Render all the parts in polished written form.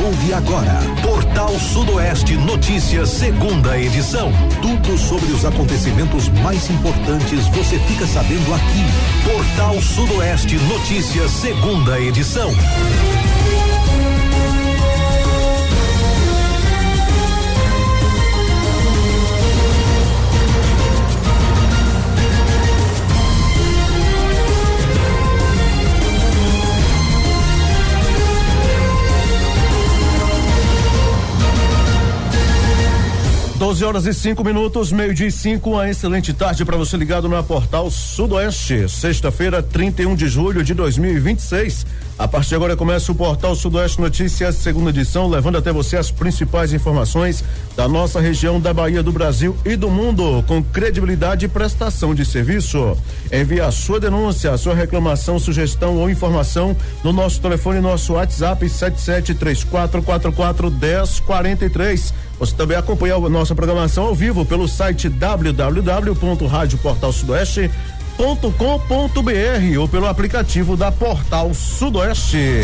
ouve agora Portal Sudoeste Notícias, segunda edição. Tudo sobre os acontecimentos mais importantes você fica sabendo aqui. Portal Sudoeste Notícias, segunda edição. Horas e 5 minutos, 12:05, uma excelente tarde para você ligado na Portal Sudoeste. Sexta-feira, 31 de julho de 2026. A partir de agora começa o Portal Sudoeste Notícias, segunda edição, levando até você as principais informações da nossa região, da Bahia, do Brasil e do mundo, com credibilidade e prestação de serviço. Envie a sua denúncia, a sua reclamação, sugestão ou informação no nosso telefone, nosso WhatsApp 7734441043. Você também acompanha a nossa programação ao vivo pelo site www.radioportalsudoeste.com.br ou pelo aplicativo da Portal Sudoeste.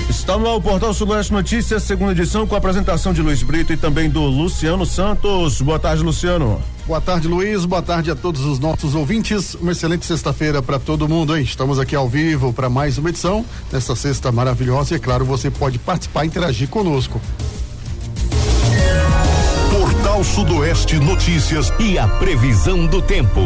Está no ar o Portal Sudoeste Notícias, segunda edição, com a apresentação de Luiz Brito e também do Luciano Santos. Boa tarde, Luciano. Boa tarde, Luiz. Boa tarde a todos os nossos ouvintes. Uma excelente sexta-feira para todo mundo, hein? Estamos aqui ao vivo para mais uma edição nessa sexta maravilhosa e, é claro, você pode participar e interagir conosco. Portal Sudoeste Notícias e a previsão do tempo.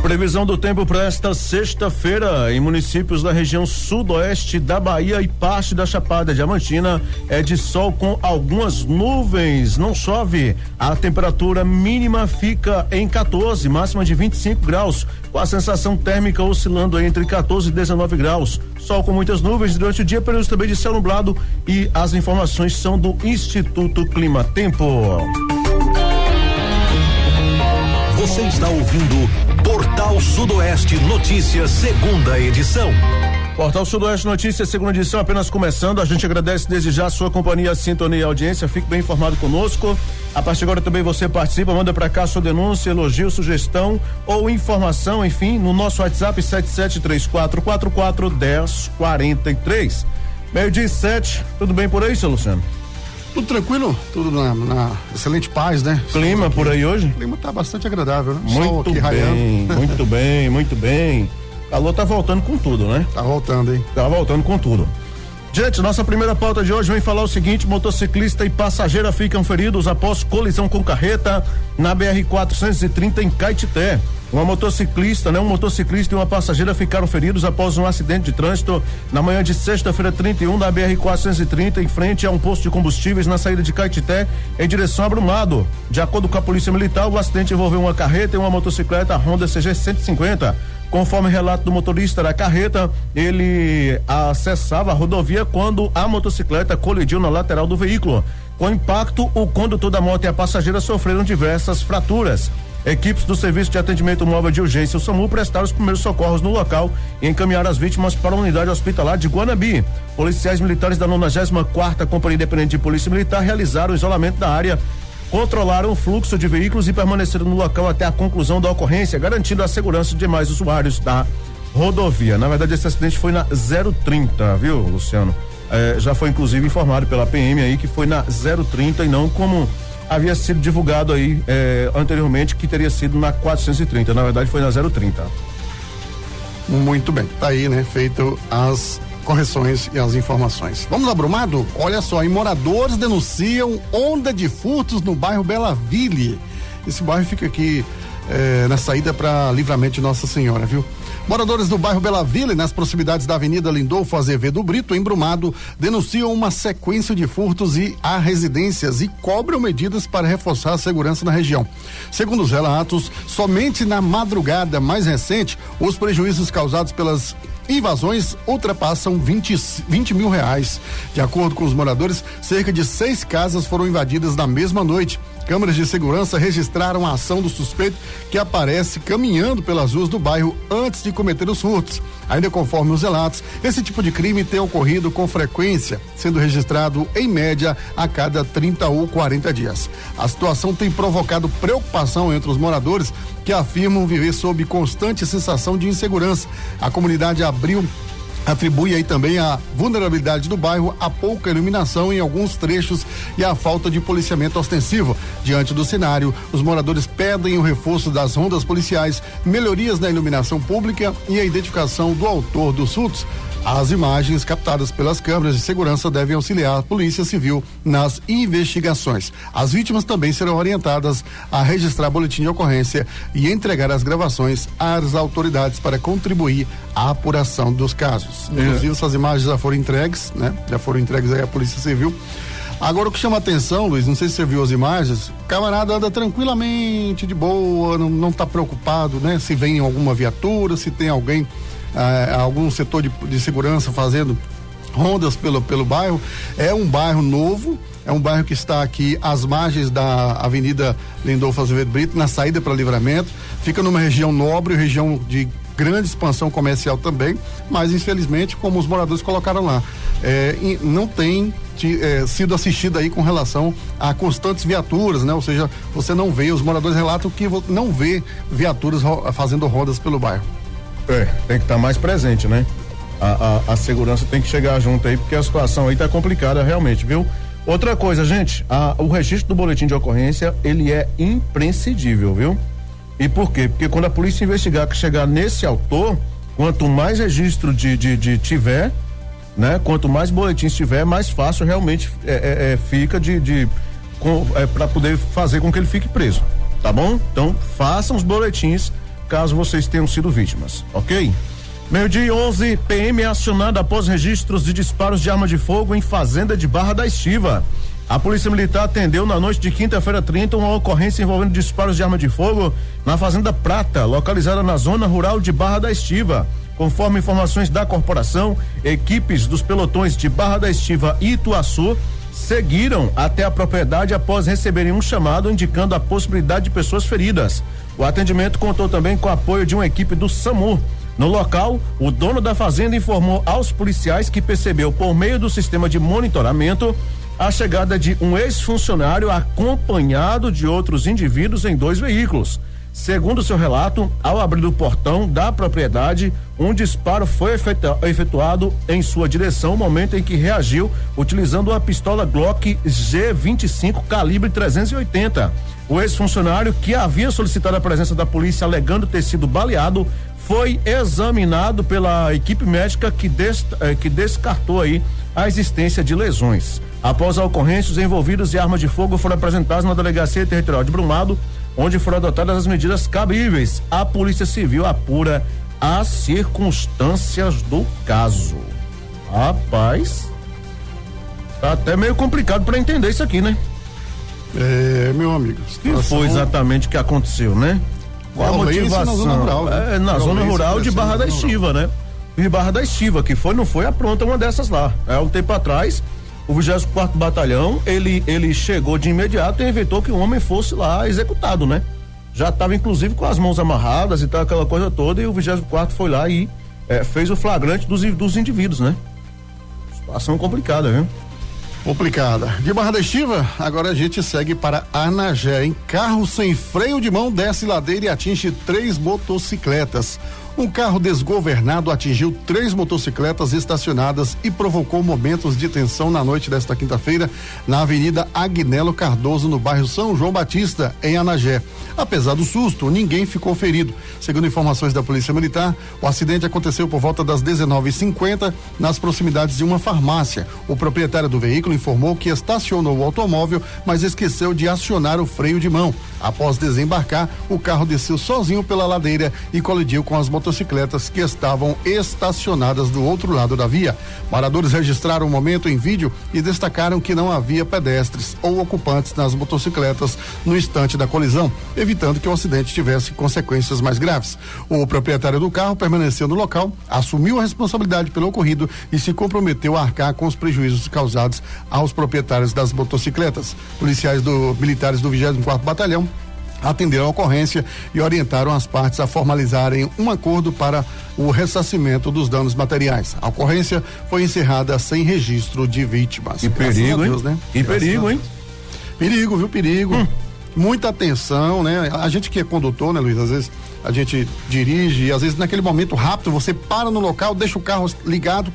Previsão do tempo para esta sexta-feira em municípios da região sudoeste da Bahia e parte da Chapada Diamantina é de sol com algumas nuvens, não chove. A temperatura mínima fica em 14, máxima de 25 graus, com a sensação térmica oscilando entre 14 e 19 graus. Sol com muitas nuvens durante o dia, períodos também de céu nublado, e as informações são do Instituto Clima Tempo. Você está ouvindo Portal Sudoeste Notícias, segunda edição. Portal Sudoeste Notícias, segunda edição, apenas começando. A gente agradece desde já a sua companhia, sintonia e audiência. Fique bem informado conosco. A partir de agora também você participa, manda para cá sua denúncia, elogio, sugestão ou informação, enfim, no nosso WhatsApp 7734441043. 12:07, tudo bem por aí, seu Luciano? Tudo tranquilo, tudo na excelente paz, né? Clima por aí hoje? O clima tá bastante agradável, né? Muito Sol aqui bem, raiando. muito bem, muito bem. O calor tá voltando com tudo, né? Tá voltando, hein? Tá voltando com tudo. Gente, nossa primeira pauta de hoje vem falar o seguinte: motociclista e passageira ficam feridos após colisão com carreta na BR-430 em Caetité. Um motociclista e uma passageira ficaram feridos após um acidente de trânsito na manhã de sexta-feira 31 da BR-430 em frente a um posto de combustíveis na saída de Caetité em direção a Brumado. De acordo com a Polícia Militar, o acidente envolveu uma carreta e uma motocicleta Honda CG 150. Conforme relato do motorista da carreta, ele acessava a rodovia quando a motocicleta colidiu na lateral do veículo. Com o impacto, o condutor da moto e a passageira sofreram diversas fraturas. Equipes do Serviço de Atendimento Móvel de Urgência, o SAMU, prestaram os primeiros socorros no local e encaminharam as vítimas para a unidade hospitalar de Guanabi. Policiais militares da 94ª Companhia Independente de Polícia Militar realizaram o isolamento da área, controlaram o fluxo de veículos e permaneceram no local até a conclusão da ocorrência, garantindo a segurança de demais usuários da rodovia. Na verdade, esse acidente foi na 030, viu, Luciano? Já foi inclusive informado pela PM aí que foi na 030 e não como havia sido divulgado aí anteriormente, que teria sido na 430. Na verdade, foi na 030. Muito bem, tá aí, né? Feito as correções e as informações. Vamos lá, Brumado? Olha só, moradores denunciam onda de furtos no bairro Bela Ville. Esse bairro fica aqui na saída para Livramento de Nossa Senhora, viu? Moradores do bairro Bela Ville, nas proximidades da Avenida Lindolfo Azevedo Brito, em Brumado, denunciam uma sequência de furtos a residências e cobram medidas para reforçar a segurança na região. Segundo os relatos, somente na madrugada mais recente, os prejuízos causados pelas invasões ultrapassam 20 mil reais. De acordo com os moradores, cerca de 6 casas foram invadidas na mesma noite. Câmeras de segurança registraram a ação do suspeito, que aparece caminhando pelas ruas do bairro antes de cometer os furtos. Ainda conforme os relatos, esse tipo de crime tem ocorrido com frequência, sendo registrado em média a cada 30 ou 40 dias. A situação tem provocado preocupação entre os moradores, que afirmam viver sob constante sensação de insegurança. A comunidade abriu atribui aí também a vulnerabilidade do bairro, a pouca iluminação em alguns trechos e a falta de policiamento ostensivo. Diante do cenário, os moradores pedem o reforço das rondas policiais, melhorias na iluminação pública e a identificação do autor dos furtos. As imagens captadas pelas câmeras de segurança devem auxiliar a Polícia Civil nas investigações. As vítimas também serão orientadas a registrar boletim de ocorrência e entregar as gravações às autoridades para contribuir à apuração dos casos. Inclusive, essas imagens já foram entregues, né? Já foram entregues aí à Polícia Civil. Agora, o que chama atenção, Luiz, não sei se você viu as imagens, o camarada anda tranquilamente, de boa, não tá preocupado, né? Se vem alguma viatura, se tem alguém, algum setor de segurança fazendo rondas pelo bairro. É um bairro novo, é um bairro que está aqui às margens da Avenida Lindolfo Azevedo Brito, na saída para Livramento, fica numa região nobre, região de grande expansão comercial também, mas infelizmente, como os moradores colocaram lá, não tem sido assistida aí com relação a constantes viaturas, né? Ou seja, você não vê, os moradores relatam que não vê viaturas fazendo rodas pelo bairro. Tem que estar mais presente, né? A segurança tem que chegar junto aí, porque a situação aí tá complicada realmente, viu? Outra coisa, gente, o registro do boletim de ocorrência, ele é imprescindível, viu? E por quê? Porque quando a polícia investigar, que chegar nesse autor, quanto mais registro de tiver, né? Quanto mais boletins tiver, mais fácil realmente fica para poder fazer com que ele fique preso, tá bom? Então, façam os boletins caso vocês tenham sido vítimas, ok? 12:11, PM é acionado após registros de disparos de arma de fogo em fazenda de Barra da Estiva. A Polícia Militar atendeu na noite de quinta-feira 30 uma ocorrência envolvendo disparos de arma de fogo na Fazenda Prata, localizada na zona rural de Barra da Estiva. Conforme informações da corporação, equipes dos pelotões de Barra da Estiva e Ituaçu seguiram até a propriedade após receberem um chamado indicando a possibilidade de pessoas feridas. O atendimento contou também com o apoio de uma equipe do SAMU. No local, o dono da fazenda informou aos policiais que percebeu por meio do sistema de monitoramento a chegada de um ex-funcionário acompanhado de outros indivíduos em 2 veículos. Segundo seu relato, ao abrir o portão da propriedade, um disparo foi efetuado em sua direção, momento em que reagiu utilizando uma pistola Glock G25 calibre 380. O ex-funcionário, que havia solicitado a presença da polícia alegando ter sido baleado, foi examinado pela equipe médica que descartou aí a existência de lesões. Após a ocorrência, os envolvidos e armas de fogo foram apresentados na Delegacia Territorial de Brumado, onde foram adotadas as medidas cabíveis. A Polícia Civil apura as circunstâncias do caso. Rapaz, tá até meio complicado para entender isso aqui, né? Meu amigo. O que foi exatamente o que aconteceu, né? Qual a motivação? Na zona rural, né? Na zona rural de Barra da Estiva, né? De Barra da Estiva, que não foi a pronta uma dessas lá. Um tempo atrás, o 24º Batalhão, ele chegou de imediato e evitou que o homem fosse lá executado, né? Já estava inclusive com as mãos amarradas e tal, aquela coisa toda, e o 24º foi lá e fez o flagrante dos indivíduos, né? Situação complicada, viu? Complicada. De Barra da Estiva, agora a gente segue para Anagé. Em carro sem freio de mão desce ladeira e atinge 3 motocicletas. Um carro desgovernado atingiu 3 motocicletas estacionadas e provocou momentos de tensão na noite desta quinta-feira na Avenida Agnello Cardoso, no bairro São João Batista, em Anagé. Apesar do susto, ninguém ficou ferido. Segundo informações da Polícia Militar, o acidente aconteceu por volta das 19h50 nas proximidades de uma farmácia. O proprietário do veículo informou que estacionou o automóvel, mas esqueceu de acionar o freio de mão. Após desembarcar, o carro desceu sozinho pela ladeira e colidiu com as motocicletas que estavam estacionadas do outro lado da via. Moradores registraram o momento em vídeo e destacaram que não havia pedestres ou ocupantes nas motocicletas no instante da colisão, evitando que o acidente tivesse consequências mais graves. O proprietário do carro permaneceu no local, assumiu a responsabilidade pelo ocorrido e se comprometeu a arcar com os prejuízos causados aos proprietários das motocicletas. Policiais militares do 24º Batalhão atenderam a ocorrência e orientaram as partes a formalizarem um acordo para o ressarcimento dos danos materiais. A ocorrência foi encerrada sem registro de vítimas. Que perigo, Deus, hein? Né? Que perigo, hein? Perigo, viu? Perigo. Muita atenção, né? A gente que é condutor, né, Luiz? Às vezes a gente dirige e às vezes naquele momento rápido você para no local, deixa o carro ligado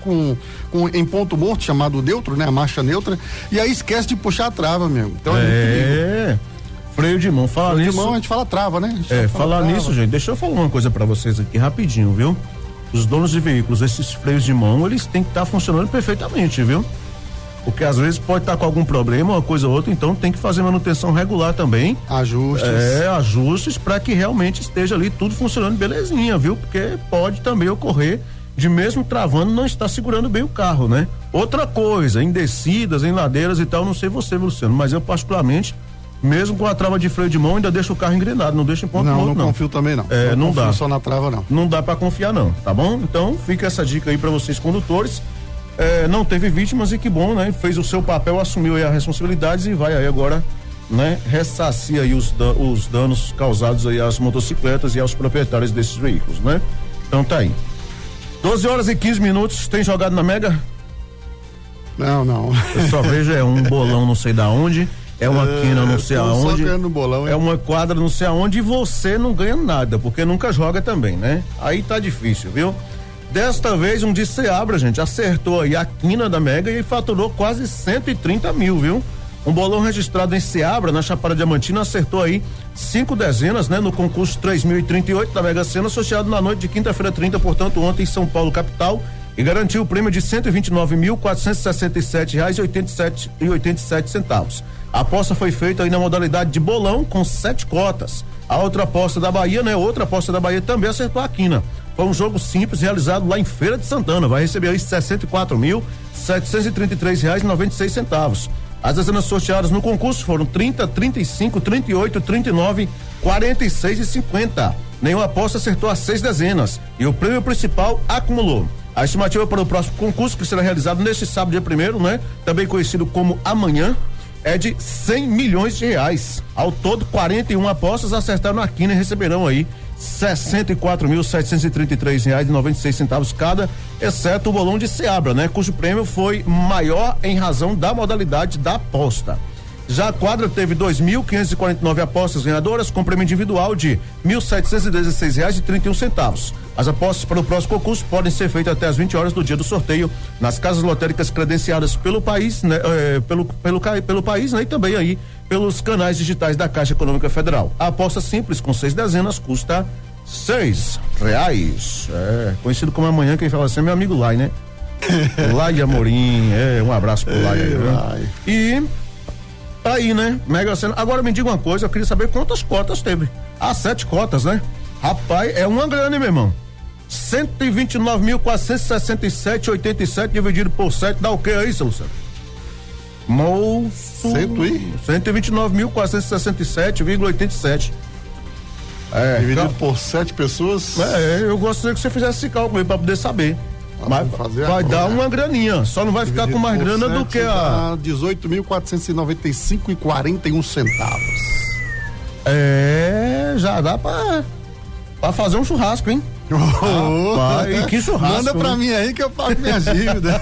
em ponto morto, chamado neutro, né? A marcha neutra, e aí esquece de puxar a trava, meu. Então freio de mão. Falar nisso, de mão a gente fala trava, né? Falar nisso, gente, deixa eu falar uma coisa pra vocês aqui rapidinho, viu? Os donos de veículos, esses freios de mão, eles têm que estar funcionando perfeitamente, viu? Porque às vezes pode estar com algum problema, uma coisa ou outra, então tem que fazer manutenção regular também. Ajustes. Ajustes para que realmente esteja ali tudo funcionando belezinha, viu? Porque pode também ocorrer de mesmo travando não estar segurando bem o carro, né? Outra coisa, em descidas, em ladeiras e tal, não sei você, Luciano, mas eu particularmente, mesmo com a trava de freio de mão, ainda deixo o carro engrenado, não deixa em ponto morto, não. Não confio também, não. Não dá. Só na trava, não. Não dá para confiar, não, tá bom? Então, fica essa dica aí para vocês, condutores. Não teve vítimas e que bom, né? Fez o seu papel, assumiu aí as responsabilidades e vai aí agora, né? Ressarcir aí os danos causados aí às motocicletas e aos proprietários desses veículos, né? Então tá aí. 12h15, tem jogado na Mega? Não. Eu só vejo um bolão não sei da onde, uma quina não sei aonde, no bolão, uma quadra não sei aonde e você não ganha nada, porque nunca joga também, né? Aí tá difícil, viu? Desta vez um de Seabra, gente, acertou aí a quina da Mega e faturou quase 130 mil, viu? Um bolão registrado em Seabra, na Chapada Diamantina, acertou aí 5 dezenas, né? No concurso 3038 da Mega Sena, associado na noite de quinta-feira 30, portanto, ontem em São Paulo, capital, e garantiu o prêmio de R$129.467,87. A aposta foi feita aí na modalidade de bolão com 7 cotas. A outra aposta da Bahia, né? Outra aposta da Bahia também acertou a quina. Foi um jogo simples realizado lá em Feira de Santana. Vai receber aí R$64.733,96. As dezenas sorteadas no concurso foram 30, 35, 38, 39, 46 e 50. Nenhuma aposta acertou as 6 dezenas. E o prêmio principal acumulou. A estimativa para o próximo concurso, que será realizado neste sábado, dia 1º, né? Também conhecido como amanhã, é de R$100 milhões. Ao todo, 41 apostas acertaram na quina e receberão aí R$64.733,96 cada, exceto o bolão de Seabra, né? Cujo prêmio foi maior em razão da modalidade da aposta. Já a quadra teve 2.549 apostas ganhadoras, com prêmio individual de R$1.716,31. As apostas para o próximo concurso podem ser feitas até as 20 horas do dia do sorteio nas casas lotéricas credenciadas pelo país, né? Pelo país, né? E também aí pelos canais digitais da Caixa Econômica Federal. A aposta simples com 6 dezenas custa R$6. Conhecido como amanhã, quem fala assim é meu amigo Lai, né? Lai Amorim, um abraço pro Lai aí, e tá aí, né? Mega Sena. Agora me diga uma coisa, eu queria saber quantas cotas teve. 7 cotas, né? Rapaz, é uma grana, meu irmão. 129.467,87 dividido por 7 dá o que aí, seu Luciano? Moço. 129.467,87. Dividido por 7 pessoas. Eu gostaria que você fizesse esse cálculo aí pra poder saber. Mas vai dar uma graninha, só não vai ficar com mais grana do que a 18.495,41. Já dá pra fazer um churrasco, hein? Rapaz, e que churrasco. Manda pra mim aí que eu pago minha dívida.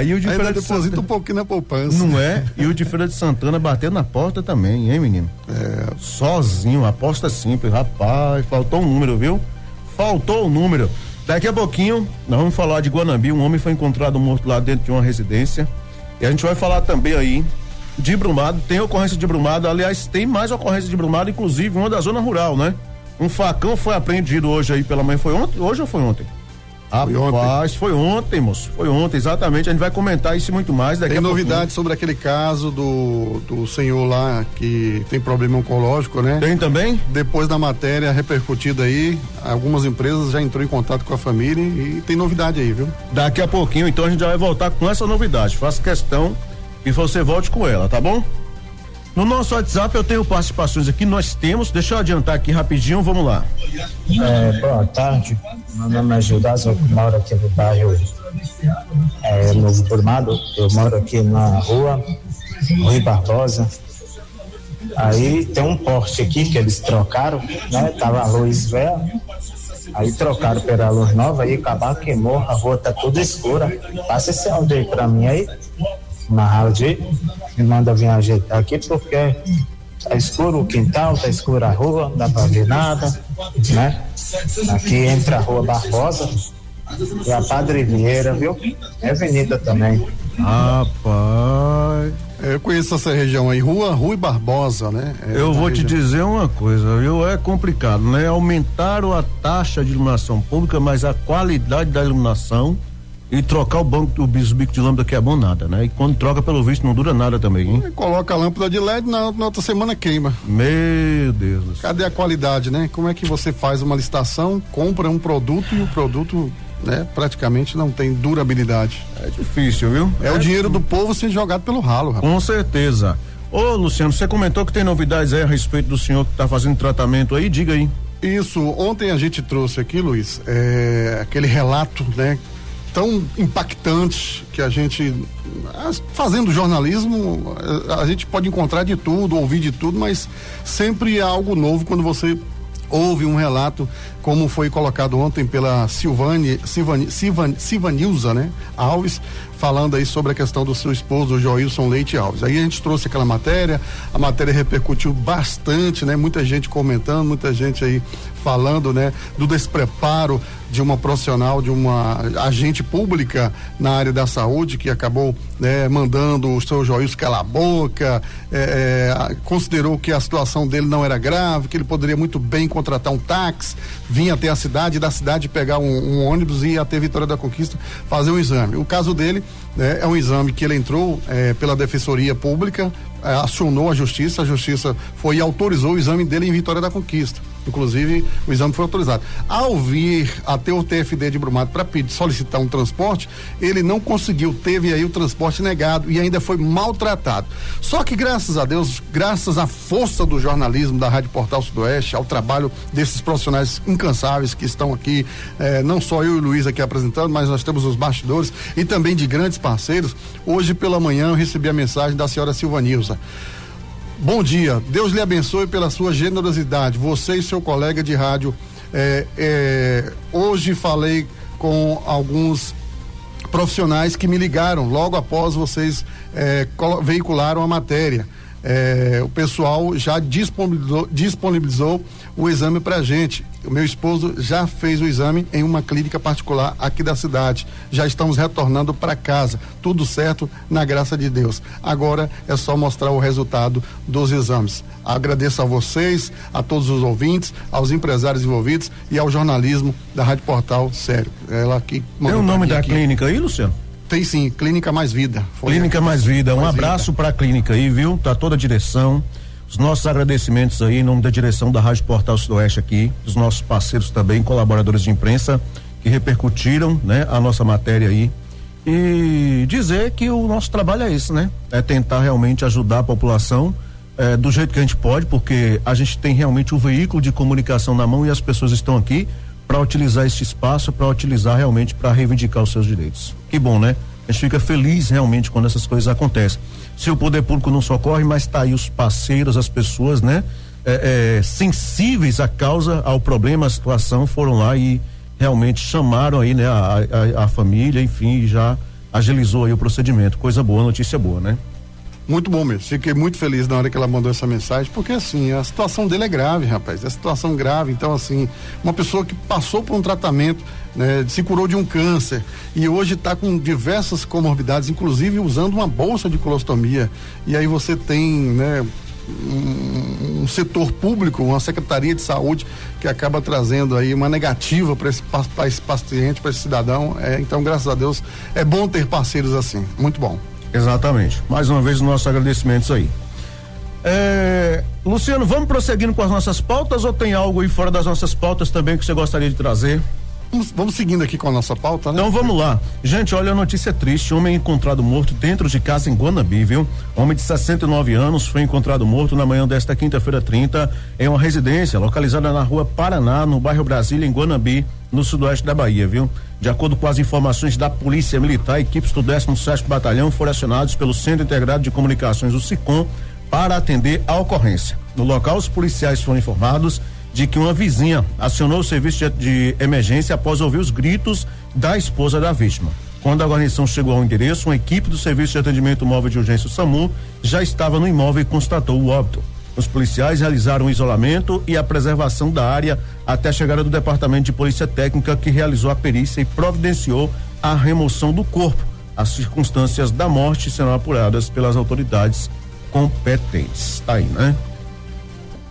E o de Feira de Santana, um pouquinho na poupança. Não é? E o de Feira de Santana bateu na porta também, hein, menino? Sozinho, aposta simples, rapaz, faltou um número, viu? Faltou um número. Daqui a pouquinho, nós vamos falar de Guanambi. Um homem foi encontrado morto lá dentro de uma residência. E a gente vai falar também aí de Brumado. Tem ocorrência de Brumado, aliás, tem mais ocorrência de Brumado, inclusive uma da zona rural, né? Um facão foi apreendido hoje aí pela manhã. Foi ontem? Hoje ou foi ontem? Rapaz, foi ontem, moço. Foi ontem, exatamente. A gente vai comentar isso e muito mais daqui a pouquinho. Tem novidade sobre aquele caso do senhor lá que tem problema oncológico, né? Tem também? Depois da matéria repercutida aí, algumas empresas já entrou em contato com a família e tem novidade aí, viu? Daqui a pouquinho, então, a gente já vai voltar com essa novidade. Faço questão que você volte com ela, tá bom? No nosso WhatsApp eu tenho participações aqui, nós temos, deixa eu adiantar aqui rapidinho, vamos lá. Boa tarde, meu nome é Gildas, eu moro aqui no bairro Novo Brumado, eu moro aqui na rua Rui Barbosa. Aí tem um poste aqui que eles trocaram, né? Tava a luz velha, aí trocaram pela luz nova e acabaram, queimou, a rua tá toda escura. Passa esse áudio aí pra mim aí, na rádio, me manda vir ajeitar aqui porque Tá escuro o quintal, tá escura a rua, não dá pra ver nada, né? Aqui entre a Rua Barbosa e a Padre Vieira, viu? É avenida também. Rapaz. Eu conheço essa região aí, Rui Barbosa, né? Eu vou te dizer uma coisa, viu? É complicado, né? Aumentaram a taxa de iluminação pública, mas a qualidade da iluminação e trocar o bico de lâmpada que é bom nada, né? E quando troca, pelo visto, não dura nada também, hein? Coloca a lâmpada de LED, na outra semana queima. Meu Deus do céu. Cadê a qualidade, né? Como é que você faz uma licitação, compra um produto e o produto, né, praticamente não tem durabilidade. É difícil, viu? É o dinheiro do povo sendo jogado pelo ralo, rapaz. Com certeza. Ô, Luciano, você comentou que tem novidades aí a respeito do senhor que tá fazendo tratamento aí, diga aí. Isso, ontem a gente trouxe aqui, Luiz, aquele relato, né, tão impactante que a gente, fazendo jornalismo, a gente pode encontrar de tudo, ouvir de tudo, mas sempre há algo novo quando você ouve um relato como foi colocado ontem pela Silvanilza, né, Alves, falando aí sobre a questão do seu esposo, o Joilson Leite Alves. Aí a gente trouxe aquela matéria, a matéria repercutiu bastante, né, muita gente comentando, muita gente aí falando, né, do despreparo de uma profissional, de uma agente pública na área da saúde que acabou, né, mandando o seu Joilson calar a boca, considerou que a situação dele não era grave, que ele poderia muito bem contratar um táxi, vir até a cidade, da cidade pegar um ônibus e ir até Vitória da Conquista fazer um exame. O caso dele, né, é um exame que ele entrou pela Defensoria Pública, acionou a Justiça foi e autorizou o exame dele em Vitória da Conquista. Inclusive, o exame foi autorizado. Ao vir até o TFD de Brumado para solicitar um transporte, ele não conseguiu, teve aí o transporte negado e ainda foi maltratado. Só que, graças a Deus, graças à força do jornalismo da Rádio Portal Sudoeste, ao trabalho desses profissionais incansáveis que estão aqui, não só eu e o Luiz aqui apresentando, mas nós temos os bastidores e também de grandes parceiros. Hoje pela manhã eu recebi a mensagem da senhora Silvanilza. Bom dia, Deus lhe abençoe pela sua generosidade, você e seu colega de rádio. Hoje falei com alguns profissionais que me ligaram logo após vocês veicularam a matéria. O pessoal já disponibilizou o exame pra gente. O meu esposo já fez o exame em uma clínica particular aqui da cidade. Já estamos retornando para casa. Tudo certo, na graça de Deus. Agora é só mostrar o resultado dos exames. Agradeço a vocês, a todos os ouvintes, aos empresários envolvidos e ao jornalismo da Rádio Portal Sério. Ela aqui. Tem o nome da clínica aí, Luciano? Tem sim, Clínica Mais Vida. Clínica Mais Vida. Um abraço para a clínica aí, viu? Tá toda a direção. Os nossos agradecimentos aí em nome da direção da Rádio Portal Sudoeste aqui, os nossos parceiros também, colaboradores de imprensa que repercutiram, né, a nossa matéria aí, e dizer que o nosso trabalho é esse, né? É tentar realmente ajudar a população do jeito que a gente pode, porque a gente tem realmente um veículo de comunicação na mão e as pessoas estão aqui para utilizar esse espaço, para utilizar realmente para reivindicar os seus direitos. Que bom, né? A gente fica feliz realmente quando essas coisas acontecem. Se o poder público não socorre, mas tá aí os parceiros, as pessoas, né? Sensíveis à causa, ao problema, à situação, foram lá e realmente chamaram aí, né? A família, enfim, já agilizou aí o procedimento. Coisa boa, notícia boa, né? Muito bom mesmo, fiquei muito feliz na hora que ela mandou essa mensagem, porque assim, a situação dele é grave, rapaz, é situação grave, então assim, uma pessoa que passou por um tratamento, né, se curou de um câncer e hoje está com diversas comorbidades, inclusive usando uma bolsa de colostomia, e aí você tem, né, um setor público, uma secretaria de saúde que acaba trazendo aí uma negativa para esse paciente, para esse cidadão, então graças a Deus é bom ter parceiros assim, muito bom. Exatamente. Mais uma vez, nossos agradecimentos aí. Luciano, vamos prosseguindo com as nossas pautas ou tem algo aí fora das nossas pautas também que você gostaria de trazer? Vamos seguindo aqui com a nossa pauta, né? Então vamos lá. Gente, olha a notícia triste. Homem encontrado morto dentro de casa em Guanabi, viu? Homem de 69 anos foi encontrado morto na manhã desta quinta-feira 30 em uma residência localizada na rua Paraná, no bairro Brasília, em Guanabi, no sudoeste da Bahia, viu? De acordo com as informações da Polícia Militar, equipes do 17º Batalhão foram acionados pelo Centro Integrado de Comunicações, o SICOM, para atender a ocorrência. No local, os policiais foram informados de que uma vizinha acionou o serviço de emergência após ouvir os gritos da esposa da vítima. Quando a guarnição chegou ao endereço, uma equipe do Serviço de Atendimento Móvel de Urgência, o SAMU, já estava no imóvel e constatou o óbito. Os policiais realizaram o isolamento e a preservação da área até a chegada do Departamento de Polícia Técnica, que realizou a perícia e providenciou a remoção do corpo. As circunstâncias da morte serão apuradas pelas autoridades competentes. Tá aí, né?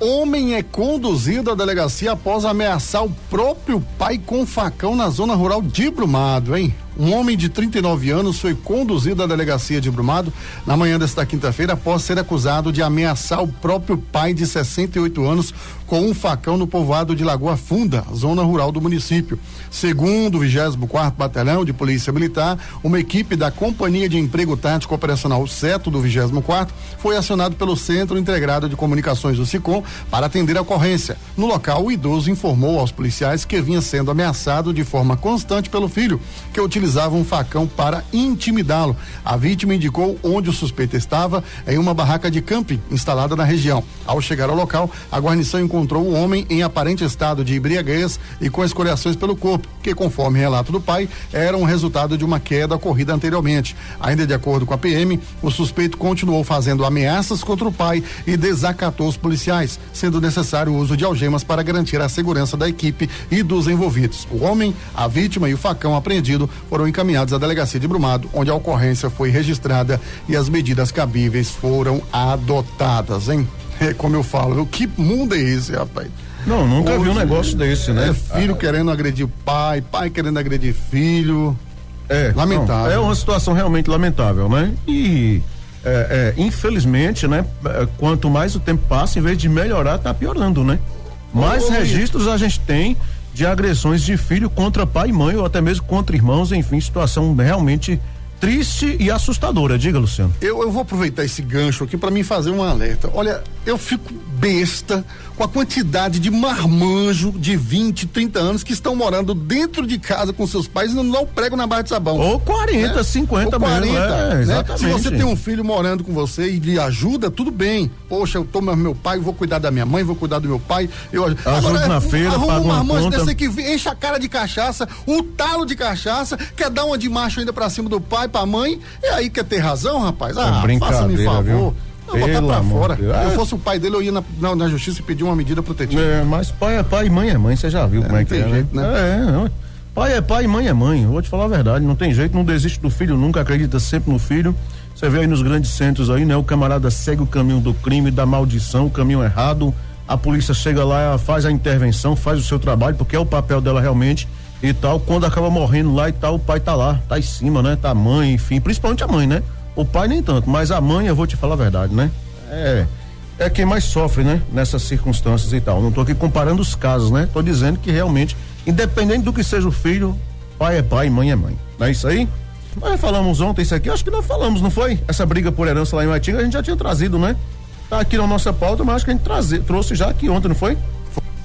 Homem é conduzido à delegacia após ameaçar o próprio pai com facão na zona rural de Brumado, hein? Um homem de 39 anos foi conduzido à delegacia de Brumado na manhã desta quinta-feira após ser acusado de ameaçar o próprio pai de 68 anos com um facão no povoado de Lagoa Funda, zona rural do município. Segundo o 24º Batalhão de Polícia Militar, uma equipe da Companhia de Emprego Tático Operacional CETO do 24º foi acionado pelo Centro Integrado de Comunicações do SICOM para atender a ocorrência. No local, o idoso informou aos policiais que vinha sendo ameaçado de forma constante pelo filho, que utilizava um facão para intimidá-lo. A vítima indicou onde o suspeito estava, em uma barraca de camping instalada na região. Ao chegar ao local, a guarnição encontrou o homem em aparente estado de embriaguez e com escoriações pelo corpo, que, conforme relato do pai, eram resultado de uma queda ocorrida anteriormente. Ainda de acordo com a PM, o suspeito continuou fazendo ameaças contra o pai e desacatou os policiais, sendo necessário o uso de algemas para garantir a segurança da equipe e dos envolvidos. O homem, a vítima e o facão apreendido foram encaminhados à delegacia de Brumado, onde a ocorrência foi registrada e as medidas cabíveis foram adotadas, hein? É como eu falo, que mundo é esse, rapaz? Não, nunca vi um negócio desse, né? Filho querendo agredir pai querendo agredir filho. Lamentável. Não, é uma situação realmente lamentável, né? E infelizmente, né? Quanto mais o tempo passa, em vez de melhorar, tá piorando, né? Mais registros a gente tem de agressões de filho contra pai e mãe, ou até mesmo contra irmãos, enfim, situação realmente triste e assustadora. Diga, Luciano. Eu vou aproveitar esse gancho aqui para mim fazer um alerta. Olha, eu fico besta com a quantidade de marmanjo de 20, 30 anos que estão morando dentro de casa com seus pais e não dão prego na barra de sabão. Ou 40, né? 50 ou 40, mesmo, né? Exatamente. Se você tem um filho morando com você e lhe ajuda, tudo bem. Poxa, eu tô meu pai, vou cuidar da minha mãe, vou cuidar do meu pai. Eu ajudo na feira, pago uma marmanjo conta. desse que enche a cara de cachaça, um talo de cachaça, quer dar uma de macho ainda pra cima do pai, pra mãe, e aí quer ter razão, rapaz? Faça-me favor. Viu? Não, botar pra fora. Se eu fosse o pai dele, eu ia na justiça e pedir uma medida protetiva. Mas pai é pai e mãe é mãe, você já viu como é que é, jeito, né? Pai é pai e mãe é mãe. Eu vou te falar a verdade, não tem jeito, não desiste do filho nunca, acredita sempre no filho. Você vê aí nos grandes centros aí, né? O camarada segue o caminho do crime, da maldição, o caminho errado. A polícia chega lá, faz a intervenção, faz o seu trabalho, porque é o papel dela realmente e tal. Quando acaba morrendo lá e tal, o pai tá lá, tá em cima, né? Tá a mãe, enfim, principalmente a mãe, né? O pai nem tanto, mas a mãe, eu vou te falar a verdade, né? É quem mais sofre, né? Nessas circunstâncias e tal. Não tô aqui comparando os casos, né? Tô dizendo que realmente, independente do que seja o filho, pai é pai, mãe é mãe. Não é isso aí? Nós falamos ontem isso aqui, acho que nós falamos, não foi? Essa briga por herança lá em Maitinga, a gente já tinha trazido, né? Tá aqui na nossa pauta, mas acho que a gente trouxe já aqui ontem, não foi?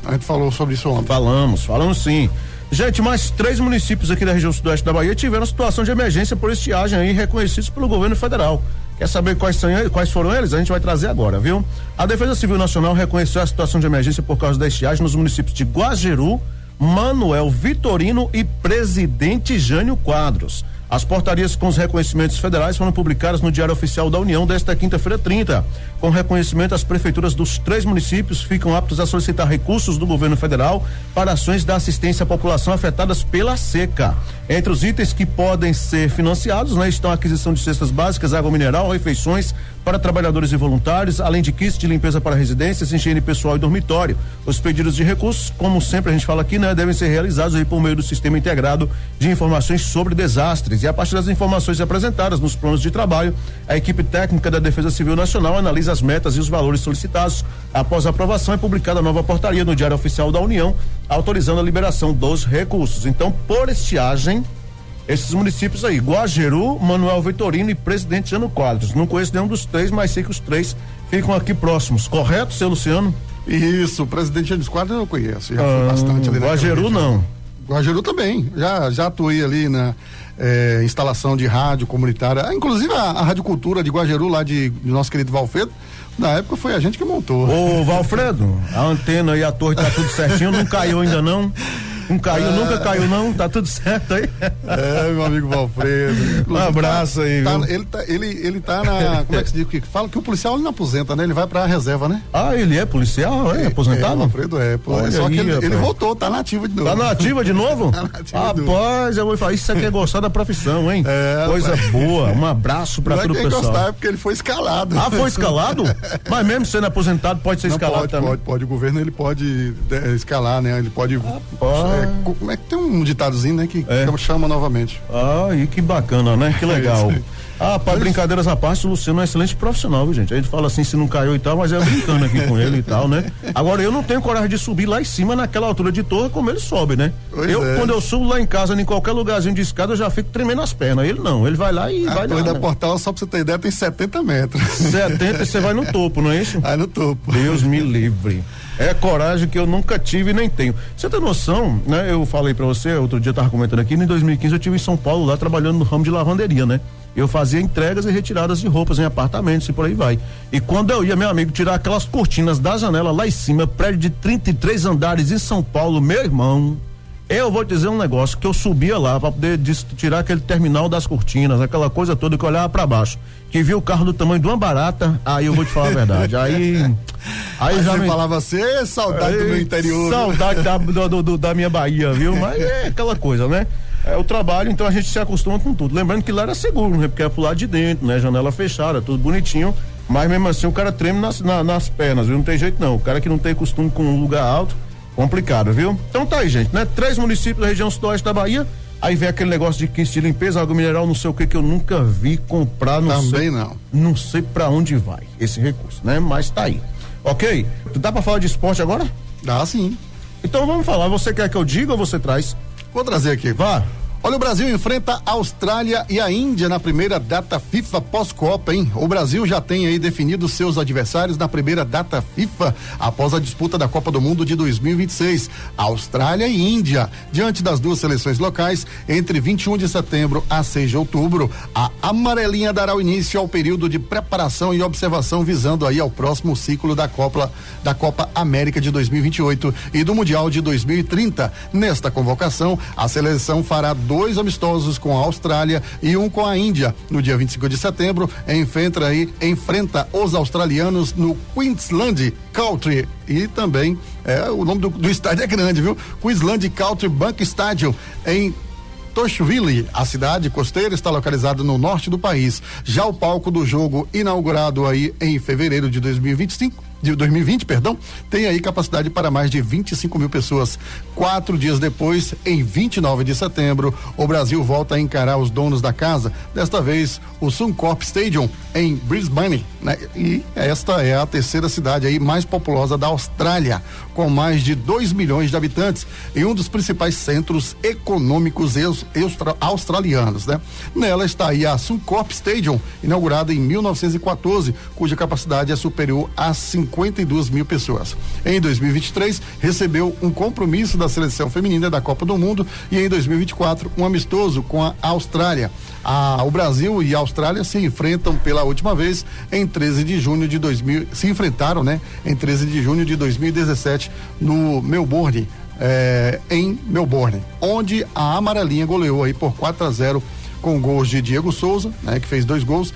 A gente falou sobre isso ontem. Falamos sim. Gente, mais 3 municípios aqui da região sudoeste da Bahia tiveram situação de emergência por estiagem aí, reconhecidos pelo governo federal. Quer saber quais foram eles? A gente vai trazer agora, viu? A Defesa Civil Nacional reconheceu a situação de emergência por causa da estiagem nos municípios de Guajeru, Manoel Vitorino e Presidente Jânio Quadros. As portarias com os reconhecimentos federais foram publicadas no Diário Oficial da União desta quinta-feira 30. Com reconhecimento, as prefeituras dos 3 municípios ficam aptas a solicitar recursos do governo federal para ações da assistência à população afetadas pela seca. Entre os itens que podem ser financiados, né, estão a aquisição de cestas básicas, água mineral, refeições para trabalhadores e voluntários, além de kits de limpeza para residências, higiene pessoal e dormitório. Os pedidos de recursos, como sempre a gente fala aqui, né, devem ser realizados aí por meio do Sistema Integrado de Informações sobre Desastres. E a partir das informações apresentadas nos planos de trabalho, a equipe técnica da Defesa Civil Nacional analisa as metas e os valores solicitados. Após a aprovação, é publicada a nova portaria no Diário Oficial da União, autorizando a liberação dos recursos. Então, por estiagem, esses municípios aí, Guajeru, Manoel Vitorino e Presidente Jânio Quadros. Não conheço nenhum dos 3, mas sei que os 3 ficam aqui próximos. Correto, seu Luciano? Isso, o Presidente Jânio Quadros eu conheço. Já fui bastante ali. Guajeru não. Guajeru também. Já atuei ali na instalação de rádio comunitária. Inclusive a Rádio Cultura de Guajeru, lá de nosso querido Valfredo. Na época foi a gente que montou. Ô, Valfredo, a antena e a torre tá tudo certinho, não caiu ainda não? Não caiu, nunca caiu não, tá tudo certo aí? Meu amigo Valfredo. Um abraço aí, viu? Ele tá na, como é que se diz? Que fala que o policial ele não aposenta, né? Ele vai pra reserva, né? Ah, ele é policial? É aposentado? Valfredo só que ele voltou, tá na ativa de novo. Tá na ativa de novo? Tá na ativa de novo. Rapaz, eu vou falar, isso aqui é gostar da profissão, hein? Coisa boa, um abraço pra todo o pessoal. Gostar é porque ele foi escalado. Ah, foi escalado? Mas mesmo sendo aposentado pode ser escalado também? Pode, o governo ele pode escalar, né? Ele pode, como é que tem um ditadozinho, né? Que chama novamente. E que bacana, né? Que legal. Para brincadeiras à parte, o Luciano é um excelente profissional, viu, gente? A gente fala assim, se não caiu e tal, mas é brincando aqui com ele e tal, né? Agora, eu não tenho coragem de subir lá em cima naquela altura de torre como ele sobe, né? Quando eu subo lá em casa, em qualquer lugarzinho de escada, eu já fico tremendo as pernas. Ele não, ele vai lá e vai lá. A torre da Portal, só pra você ter ideia, tem 70 metros. 70 e você vai no topo, não é isso? Vai no topo. Deus me livre. É coragem que eu nunca tive e nem tenho. Você tem noção, né? Eu falei pra você, outro dia eu tava comentando aqui, em 2015 eu estive em São Paulo lá trabalhando no ramo de lavanderia, né? Eu fazia entregas e retiradas de roupas em apartamentos e por aí vai. E quando eu ia, meu amigo, tirar aquelas cortinas da janela lá em cima, prédio de 33 andares em São Paulo, meu irmão, eu vou te dizer um negócio, que eu subia lá pra poder tirar aquele terminal das cortinas, aquela coisa toda que eu olhava pra baixo, que via o carro do tamanho de uma barata, aí eu vou te falar a verdade, aí já você falava assim, saudade do meu interior. Saudade da minha Bahia, viu? Mas é aquela coisa, né? É o trabalho, então a gente se acostuma com tudo. Lembrando que lá era seguro, né? Porque é pro lado de dentro, né? Janela fechada, tudo bonitinho, mas mesmo assim o cara treme nas pernas, viu? Não tem jeito não. O cara que não tem costume com um lugar alto, complicado, viu? Então tá aí, gente, né? 3 municípios da região sudoeste da Bahia, aí vem aquele negócio de kit de limpeza, água mineral, não sei o que eu nunca vi comprar, não sei pra onde vai esse recurso, né? Mas tá aí. Ok? Dá pra falar de esporte agora? Dá sim. Então vamos falar, você quer que eu diga ou você traz? Vou trazer aqui. Vá. Olha, o Brasil enfrenta a Austrália e a Índia na primeira data FIFA pós-Copa, hein? O Brasil já tem aí definido seus adversários na primeira data FIFA após a disputa da Copa do Mundo de 2026. Austrália e Índia, diante das duas seleções locais, entre 21 de setembro a 6 de outubro. A amarelinha dará o início ao período de preparação e observação visando aí ao próximo ciclo da Copa América de 2028 e do Mundial de 2030. Nesta convocação, a seleção fará 2 amistosos com a Austrália e 1 com a Índia. No dia 25 de setembro, enfrenta os australianos no Queensland Country e também o nome do estádio é grande, viu? Queensland Country Bank Stadium em Townsville. A cidade costeira está localizada no norte do país. Já o palco do jogo, inaugurado aí em fevereiro de 2020, tem aí capacidade para mais de 25 mil pessoas. 4 dias depois, em 29 de setembro, o Brasil volta a encarar os donos da casa, desta vez o Suncorp Stadium em Brisbane, né? E esta é a terceira cidade aí mais populosa da Austrália, com mais de 2 milhões de habitantes e um dos principais centros econômicos australianos, né? Nela está aí a Suncorp Stadium, inaugurada em 1914, cuja capacidade é superior a 52 mil pessoas. Em 2023, recebeu um compromisso da seleção feminina da Copa do Mundo e em 2024, um amistoso com a Austrália. O Brasil e a Austrália se enfrentam pela última vez em 13 de junho de 2000, se enfrentaram, né? Em 13 de junho de 2017 no Melbourne, em Melbourne, onde a amarelinha goleou aí por 4-0 com gols de Diego Souza, né, que fez 2 gols,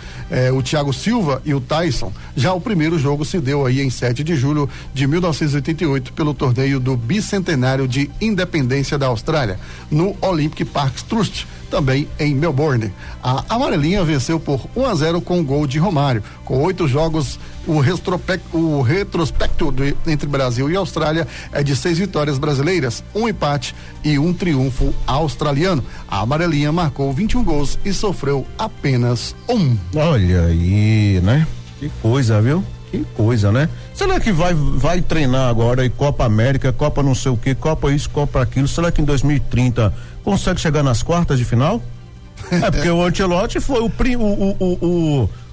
o Thiago Silva e o Tyson. Já o primeiro jogo se deu aí em 7 de julho de 1988 pelo torneio do Bicentenário de Independência da Austrália, no Olympic Park Trust, também em Melbourne. A amarelinha venceu por 1-0 com gol de Romário. Com 8 jogos, o retrospecto entre Brasil e Austrália é de 6 vitórias brasileiras, 1 empate e 1 triunfo australiano. A amarelinha marcou 21 gols e sofreu apenas 1. Olha aí, né? Que coisa, viu? Que coisa, né? Será que vai treinar agora em Copa América, Copa não sei o que, Copa isso, Copa aquilo? Será que em 2030 consegue chegar nas quartas de final? É porque o Ancelotti foi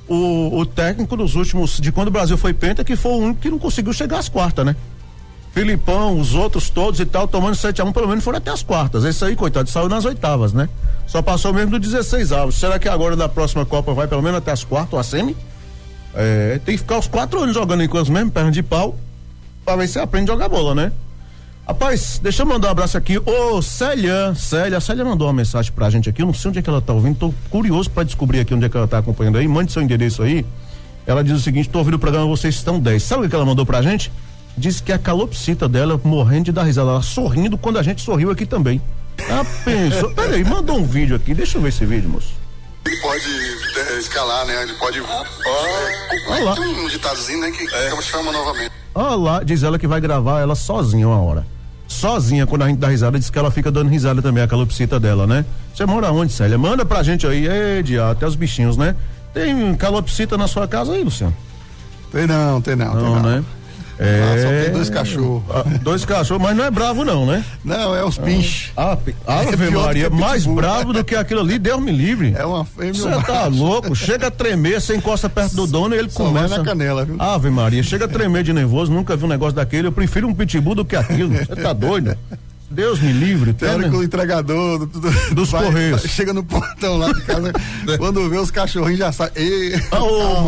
o técnico dos últimos, de quando o Brasil foi penta, que foi o único que não conseguiu chegar às quartas, né? Filipão, os outros todos e tal, tomando 7-1, pelo menos foram até as quartas. Esse aí, coitado, saiu nas oitavas, né? Só passou mesmo do 16 avos. Será que agora na próxima Copa vai pelo menos até as quartas ou a semi? Tem que ficar os 4 anos jogando em coisas mesmo, perna de pau, pra ver se aprende a jogar bola, né? Rapaz, deixa eu mandar um abraço aqui. Ô, Célia mandou uma mensagem pra gente aqui. Eu não sei onde é que ela tá ouvindo, tô curioso pra descobrir aqui onde é que ela tá acompanhando aí. Mande seu endereço aí. Ela diz o seguinte: tô ouvindo o programa, vocês estão 10. Sabe o que ela mandou pra gente? Disse que a calopsita dela morrendo de dar risada, ela sorrindo quando a gente sorriu aqui também. Ah, pensou. Peraí, mandou um vídeo aqui, deixa eu ver esse vídeo, moço. Ele pode escalar, né? Ele pode. Olha lá. Tem um ditadozinho, né? Que chama novamente. Olha lá, diz ela que vai gravar ela sozinha uma hora. Sozinha, quando a gente dá risada, diz que ela fica dando risada também, a calopsita dela, né? Você mora onde, Célia? Manda pra gente aí, até os bichinhos, né? Tem calopsita na sua casa aí, Luciano? Tem não. Não, né? Só tem 2 cachorros. 2 cachorros, mas não é bravo não, né? Não, é os pinches. Ave pior Maria, do que mais pitbull. bravo do que aquilo ali, Deus me livre. É uma fêmea. Você tá louco, chega a tremer, você encosta perto do dono e ele Só começa. vai na canela, viu? Ave Maria, chega a tremer de nervoso, nunca vi um negócio daquele, eu prefiro um pitbull do que aquilo, você tá doido? Deus me livre. Tem hora que o entregador dos Correios chega no portão lá de casa, quando vê os cachorrinhos já sai.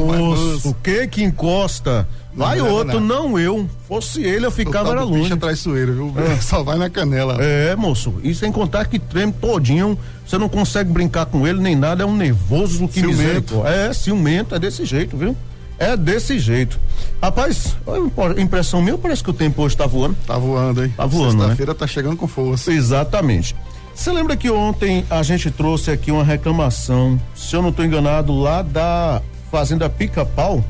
Moço, o que encosta? Vai outro, não eu. Fosse ele, eu ficava era longe. Bicho traiçoeiro, viu? Só vai na canela. Moço, isso sem contar que treme todinho, você não consegue brincar com ele nem nada, é um nervoso que ciumento. Ciumento, é desse jeito, viu? É desse jeito. Rapaz, impressão minha, parece que o tempo hoje tá voando. Tá voando, hein? Tá voando, Sexta-feira tá chegando com força. Exatamente. Você lembra que ontem a gente trouxe aqui uma reclamação, se eu não tô enganado, lá da Fazenda Pica-Pau,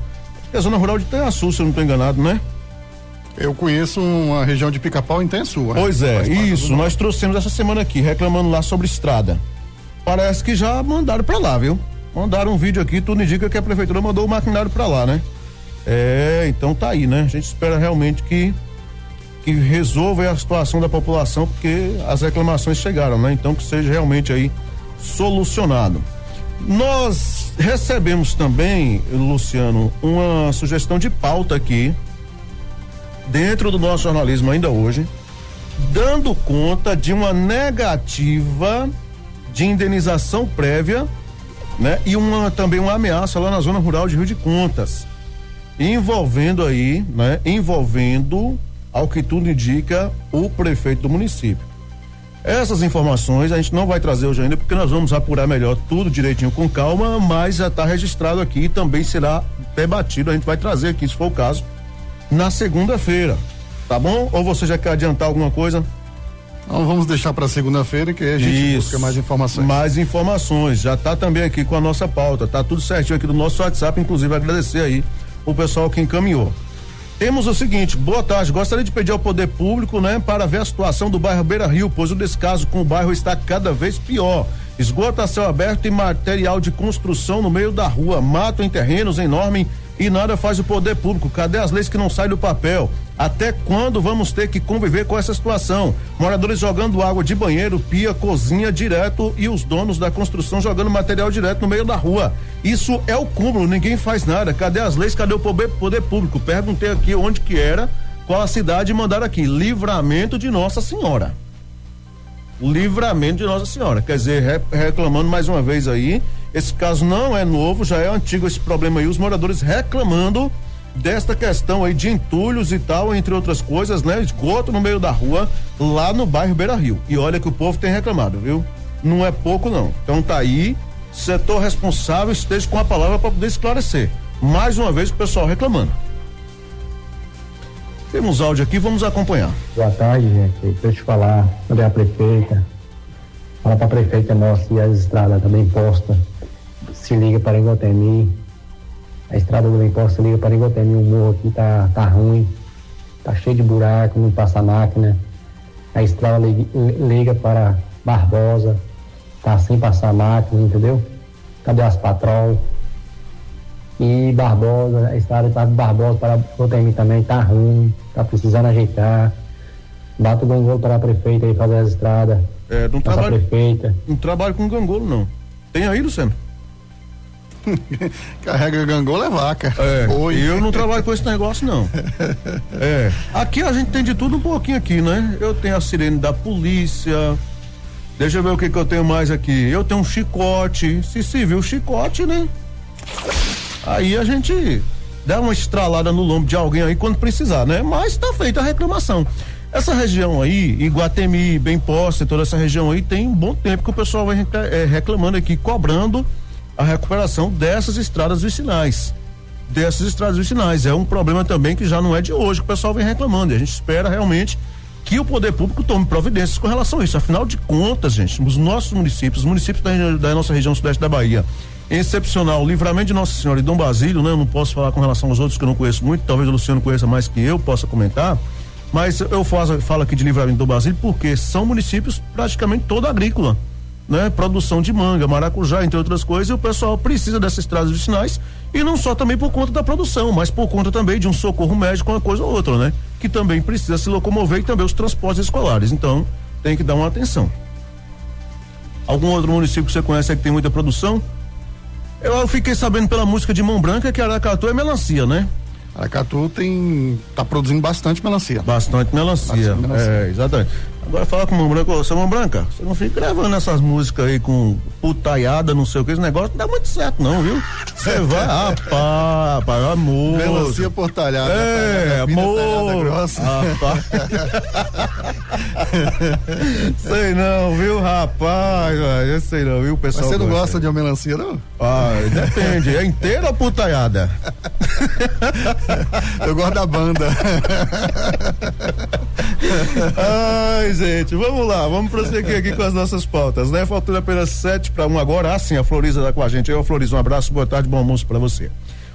que é a zona rural de Tenhaçu, se eu não tô enganado, né? Eu conheço uma região de Pica-Pau em Tenhaçu. Pois isso, nós trouxemos essa semana aqui, reclamando lá sobre estrada. Parece que já mandaram pra lá, viu? Mandaram um vídeo aqui, tudo indica que a prefeitura mandou o maquinário pra lá, né? Então tá aí, né? A gente espera realmente que resolva a situação da população, porque as reclamações chegaram, né? Então que seja realmente aí solucionado. Nós recebemos também, Luciano, uma sugestão de pauta aqui, dentro do nosso jornalismo ainda hoje, dando conta de uma negativa de indenização prévia, né? E também uma ameaça lá na zona rural de Rio de Contas, envolvendo, ao que tudo indica, o prefeito do município. Essas informações a gente não vai trazer hoje ainda, porque nós vamos apurar melhor tudo direitinho com calma, mas já está registrado aqui e também será debatido. A gente vai trazer aqui, se for o caso, na segunda-feira, tá bom? Ou você já quer adiantar alguma coisa? Então vamos deixar para segunda-feira, que a gente busca mais informações. Mais informações, já tá também aqui com a nossa pauta, tá tudo certinho aqui do nosso WhatsApp, inclusive agradecer aí o pessoal que encaminhou. Temos o seguinte: boa tarde, gostaria de pedir ao poder público, né, para ver a situação do bairro Beira Rio, pois o descaso com o bairro está cada vez pior. Esgoto a céu aberto e material de construção no meio da rua, mato em terrenos enormes e nada faz o poder público. Cadê as leis que não saem do papel? Até quando vamos ter que conviver com essa situação? Moradores jogando água de banheiro, pia, cozinha direto e os donos da construção jogando material direto no meio da rua. Isso é o cúmulo, ninguém faz nada. Cadê as leis? Cadê o poder público? Perguntei aqui onde que era, qual a cidade, e mandaram aqui: Livramento de Nossa Senhora. Livramento de Nossa Senhora. Quer dizer, reclamando mais uma vez aí. Esse caso não é novo, já é antigo esse problema aí. Os moradores reclamando desta questão aí de entulhos e tal, entre outras coisas, né? Esgoto no meio da rua, lá no bairro Beira Rio. E olha que o povo tem reclamado, viu? Não é pouco, não. Então tá aí, setor responsável esteja com a palavra para poder esclarecer. Mais uma vez o pessoal reclamando. Temos áudio aqui, vamos acompanhar. Boa tarde, gente. Deixa eu te falar, cadê a prefeita? Fala pra prefeita nossa e as estradas também postas. Se liga para Iguatemi. A estrada do Imposto liga para Iguatemi. O morro aqui tá ruim. Tá cheio de buraco, não passa máquina. A estrada liga para Barbosa. Tá sem passar máquina, entendeu? Cadê as patrol? E Barbosa, a estrada tá de Barbosa para Iguatemi também tá ruim. Tá precisando ajeitar. Bata o gangolo para a prefeita aí fazer as estradas. Não trabalho com gangolo, não. Tem aí, Luciano? Carrega gangolo é vaca. Eu não trabalho com esse negócio, não. Aqui a gente tem de tudo um pouquinho aqui, né? Eu tenho a sirene da polícia. Deixa eu ver o que eu tenho mais aqui. Eu tenho um chicote. Se viu o chicote, né? Aí a gente dá uma estralada no lombo de alguém aí quando precisar, né? Mas tá feita a reclamação. Essa região aí, Iguatemi, Bem Posta, toda essa região aí, tem um bom tempo que o pessoal vai reclamando aqui, cobrando a recuperação dessas estradas vicinais. É um problema também que já não é de hoje que o pessoal vem reclamando, e a gente espera realmente que o poder público tome providências com relação a isso. Afinal de contas, gente, os nossos municípios, os municípios da nossa região sudeste da Bahia, em excepcional, Livramento de Nossa Senhora e Dom Basílio, né? Eu não posso falar com relação aos outros que eu não conheço muito, talvez o Luciano conheça mais que eu, possa comentar, mas eu falo aqui de Livramento e Dom Basílio porque são municípios praticamente todo agrícola, né? Produção de manga, maracujá, entre outras coisas, e o pessoal precisa dessas estradas vicinais, e não só também por conta da produção, mas por conta também de um socorro médico, uma coisa ou outra, né? Que também precisa se locomover, e também os transportes escolares, então tem que dar uma atenção. Algum outro município que você conhece aí que tem muita produção? Eu fiquei sabendo pela música de Mão Branca que Aracatu é melancia, né? Aracatu tá produzindo bastante melancia. Bastante melancia. É, exatamente. Agora fala com o Mão Branca, seu Mão Branca, você não fica gravando essas músicas aí com putaiada, não sei o que, esse negócio não dá muito certo não, viu? Você vai, rapaz, amor. Melancia por talhada. É, amor. Grossa. Rapaz. Sei não, viu, rapaz, eu sei não, viu, pessoal. Mas você não gosta de uma melancia, não? Ah, depende, é inteira ou putaiada? Eu gosto da banda. Ai, gente, vamos lá, vamos prosseguir aqui com as nossas pautas, né? Faltando apenas 7:1 agora. Ah, sim, a Floriza tá com a gente. Eu, Floriza, um abraço, boa tarde, bom almoço pra você.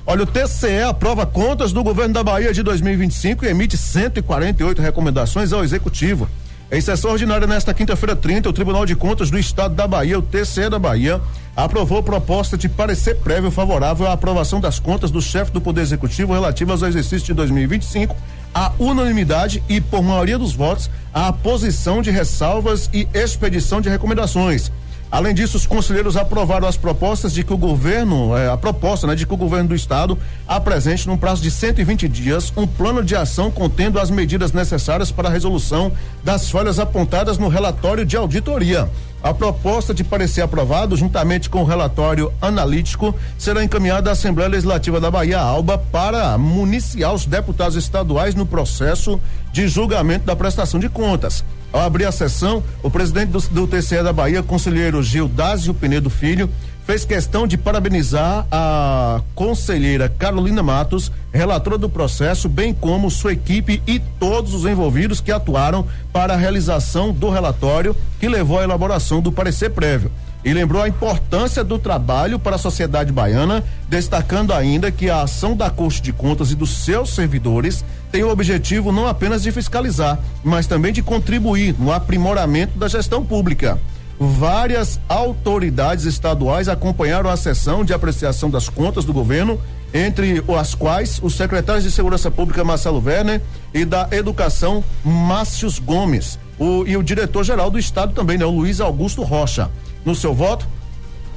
Olha, o TCE aprova contas do governo da Bahia de 2025 e emite 148 recomendações ao executivo. Em sessão ordinária nesta quinta-feira 30, o Tribunal de Contas do Estado da Bahia, o TCE da Bahia, aprovou proposta de parecer prévio favorável à aprovação das contas do chefe do Poder Executivo relativas ao exercício de 2025, à unanimidade e, por maioria dos votos, à posição de ressalvas e expedição de recomendações. Além disso, os conselheiros aprovaram as propostas de que o governo, de que o governo do estado apresente num prazo de 120 dias um plano de ação contendo as medidas necessárias para a resolução das falhas apontadas no relatório de auditoria. A proposta de parecer aprovado, juntamente com o relatório analítico, será encaminhada à Assembleia Legislativa da Bahia, ALBA, para municiar os deputados estaduais no processo de julgamento da prestação de contas. Ao abrir a sessão, o presidente do TCE da Bahia, conselheiro Gildásio Penedo Filho, fez questão de parabenizar a conselheira Carolina Matos, relatora do processo, bem como sua equipe e todos os envolvidos que atuaram para a realização do relatório que levou à elaboração do parecer prévio. E lembrou a importância do trabalho para a sociedade baiana, destacando ainda que a ação da Corte de Contas e dos seus servidores tem o objetivo não apenas de fiscalizar, mas também de contribuir no aprimoramento da gestão pública. Várias autoridades estaduais acompanharam a sessão de apreciação das contas do governo, entre as quais os secretários de Segurança Pública Marcelo Werner e da Educação Márcios Gomes, e o diretor-geral do estado também, né, o Luiz Augusto Rocha. No seu voto,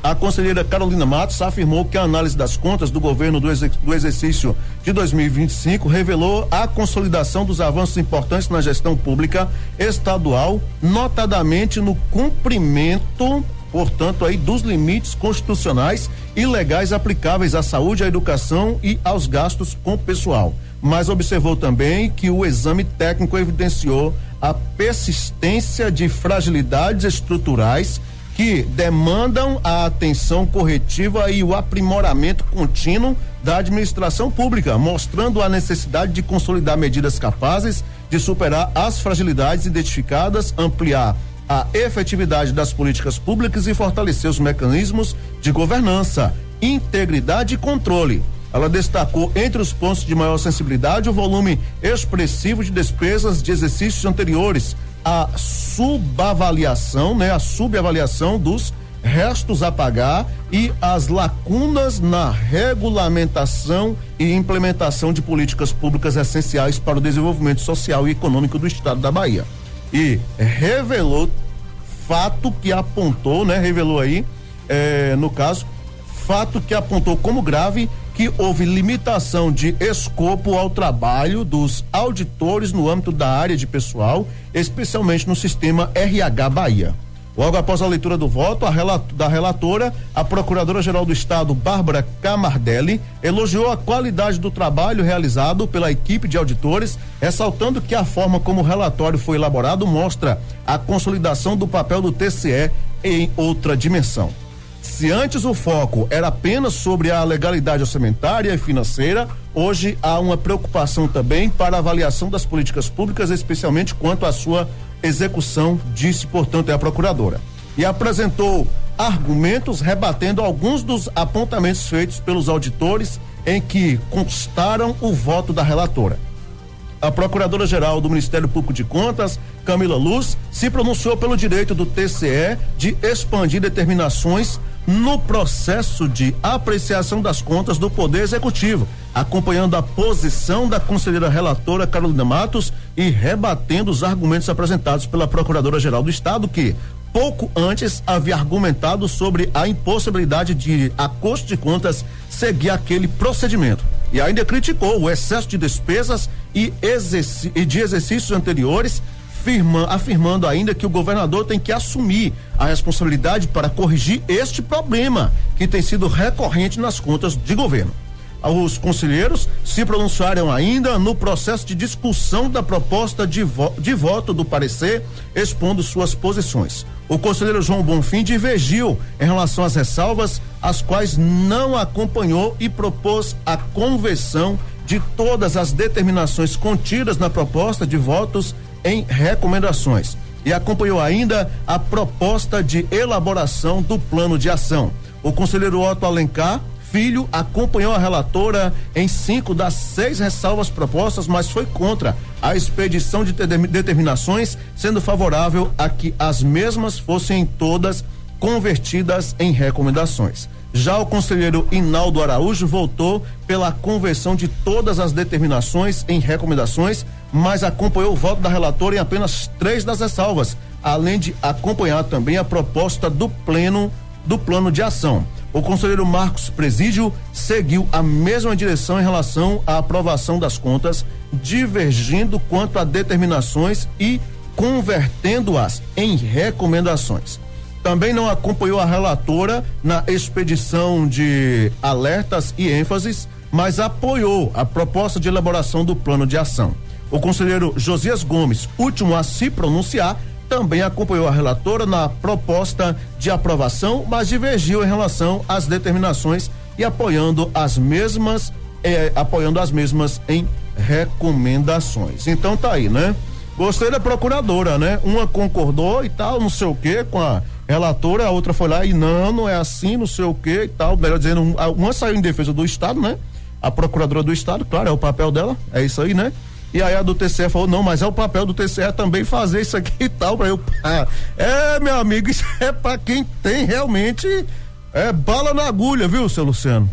a conselheira Carolina Matos afirmou que a análise das contas do governo do exercício de 2025 revelou a consolidação dos avanços importantes na gestão pública estadual, notadamente no cumprimento, portanto, aí dos limites constitucionais e legais aplicáveis à saúde, à educação e aos gastos com pessoal. Mas observou também que o exame técnico evidenciou a persistência de fragilidades estruturais que demandam a atenção corretiva e o aprimoramento contínuo da administração pública, mostrando a necessidade de consolidar medidas capazes de superar as fragilidades identificadas, ampliar a efetividade das políticas públicas e fortalecer os mecanismos de governança, integridade e controle. Ela destacou entre os pontos de maior sensibilidade o volume expressivo de despesas de exercícios anteriores, a subavaliação dos restos a pagar e as lacunas na regulamentação e implementação de políticas públicas essenciais para o desenvolvimento social e econômico do estado da Bahia. E revelou fato que apontou, né? Revelou aí, no caso, fato que apontou como grave que houve limitação de escopo ao trabalho dos auditores no âmbito da área de pessoal, especialmente no sistema RH Bahia. Logo após a leitura do voto, da relatora, a Procuradora-Geral do Estado, Bárbara Camardelli, elogiou a qualidade do trabalho realizado pela equipe de auditores, ressaltando que a forma como o relatório foi elaborado mostra a consolidação do papel do TCE em outra dimensão. Se antes o foco era apenas sobre a legalidade orçamentária e financeira, hoje há uma preocupação também para a avaliação das políticas públicas, especialmente quanto à sua execução, disse, portanto, a procuradora. E apresentou argumentos rebatendo alguns dos apontamentos feitos pelos auditores em que constaram o voto da relatora. A Procuradora-Geral do Ministério Público de Contas, Camila Luz, se pronunciou pelo direito do TCE de expandir determinações no processo de apreciação das contas do Poder Executivo, acompanhando a posição da conselheira relatora Carolina Matos e rebatendo os argumentos apresentados pela Procuradora-Geral do Estado, que pouco antes havia argumentado sobre a impossibilidade de a Corte de Contas seguir aquele procedimento. E ainda criticou o excesso de despesas e de exercícios anteriores, afirmando ainda que o governador tem que assumir a responsabilidade para corrigir este problema que tem sido recorrente nas contas de governo. Os conselheiros se pronunciaram ainda no processo de discussão da proposta de voto do parecer, expondo suas posições. O conselheiro João Bonfim divergiu em relação às ressalvas, as quais não acompanhou e propôs a conversão de todas as determinações contidas na proposta de votos em recomendações. E acompanhou ainda a proposta de elaboração do plano de ação. O conselheiro Otto Alencar Filho acompanhou a relatora em 5 das 6 ressalvas propostas, mas foi contra a expedição de determinações, sendo favorável a que as mesmas fossem todas convertidas em recomendações. Já o conselheiro Inaldo Araújo votou pela conversão de todas as determinações em recomendações, mas acompanhou o voto da relatora em apenas 3 das ressalvas, além de acompanhar também a proposta do plano de ação. O conselheiro Marcos Presídio seguiu a mesma direção em relação à aprovação das contas, divergindo quanto a determinações e convertendo-as em recomendações. Também não acompanhou a relatora na expedição de alertas e ênfases, mas apoiou a proposta de elaboração do plano de ação. O conselheiro Josias Gomes, último a se pronunciar, também acompanhou a relatora na proposta de aprovação, mas divergiu em relação às determinações e apoiando as mesmas em recomendações. Então tá aí, né? Gostei da procuradora, né? Uma concordou e tal, não sei o que, com a relatora, a outra foi lá e não é assim, não sei o que e tal, melhor dizendo, uma saiu em defesa do Estado, né? A procuradora do Estado, claro, é o papel dela, é isso aí, né? E aí a do TCE falou, não, mas é o papel do TCE também fazer isso aqui e tal, pra eu, meu amigo, isso é pra quem tem realmente bala na agulha, viu, seu Luciano?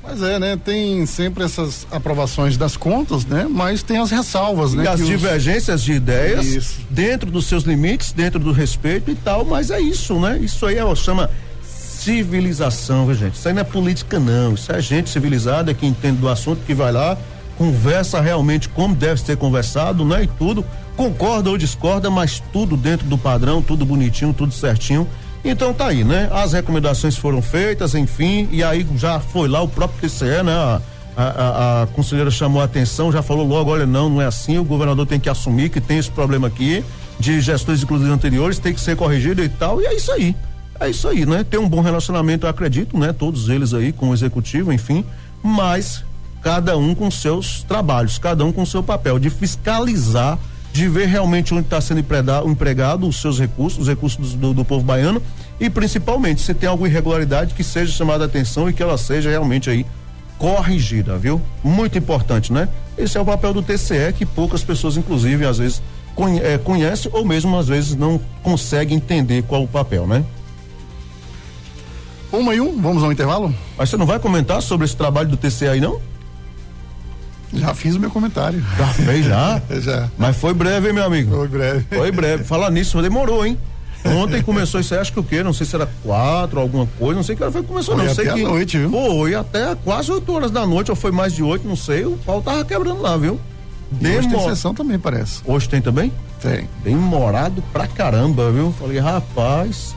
Mas né, tem sempre essas aprovações das contas, né, mas tem as ressalvas, né? E as divergências de ideias, dentro dos seus limites, dentro do respeito e tal, mas é isso, né? Isso aí chama civilização, viu, gente? Isso aí não é política, não, isso é gente civilizada que entende do assunto, que vai lá, conversa realmente como deve ser conversado, né? E tudo, concorda ou discorda, mas tudo dentro do padrão, tudo bonitinho, tudo certinho. Então tá aí, né? As recomendações foram feitas, enfim, e aí já foi lá o próprio TCE, né? A conselheira chamou a atenção, já falou logo, olha, não é assim, o governador tem que assumir que tem esse problema aqui, de gestões inclusive anteriores, tem que ser corrigido e tal, e é isso aí, né? Tem um bom relacionamento, eu acredito, né? Todos eles aí com o executivo, enfim, mas cada um com seus trabalhos, cada um com seu papel de fiscalizar, de ver realmente onde está sendo empregado os seus recursos, os recursos do povo baiano, e principalmente se tem alguma irregularidade que seja chamada a atenção e que ela seja realmente aí corrigida, viu? Muito importante, né? Esse é o papel do TCE, que poucas pessoas inclusive às vezes conhecem ou mesmo às vezes não conseguem entender qual o papel, né? 1:01, vamos ao intervalo? Mas você não vai comentar sobre esse trabalho do TCE aí, não? Já fiz o meu comentário. Já fez, já? Já. Mas foi breve, hein, meu amigo? Foi breve. Foi breve. Falar nisso, demorou, hein? Ontem começou isso aí, acho que o quê? Não sei se era 4, alguma coisa, não sei que hora foi que começou, foi não. Foi até a noite, viu? Foi até quase 8 horas da noite, ou foi mais de 8, não sei, o pau tava quebrando lá, viu? Hoje tem sessão também, parece. Hoje tem também? Tem. Demorado pra caramba, viu? Falei, rapaz,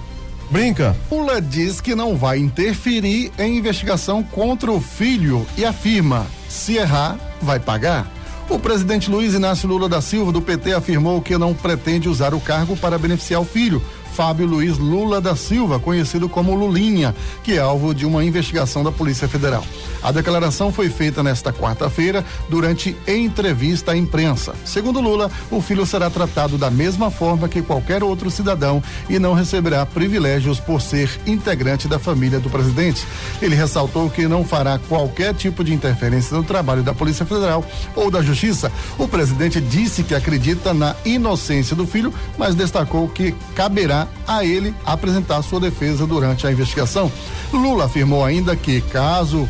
brinca. Lula diz que não vai interferir em investigação contra o filho e afirma, se errar, vai pagar. O presidente Luiz Inácio Lula da Silva, do PT, afirmou que não pretende usar o cargo para beneficiar o filho, Fábio Luiz Lula da Silva, conhecido como Lulinha, que é alvo de uma investigação da Polícia Federal. A declaração foi feita nesta quarta-feira durante entrevista à imprensa. Segundo Lula, o filho será tratado da mesma forma que qualquer outro cidadão e não receberá privilégios por ser integrante da família do presidente. Ele ressaltou que não fará qualquer tipo de interferência no trabalho da Polícia Federal ou da Justiça. O presidente disse que acredita na inocência do filho, mas destacou que caberá a ele apresentar sua defesa durante a investigação. Lula afirmou ainda que, caso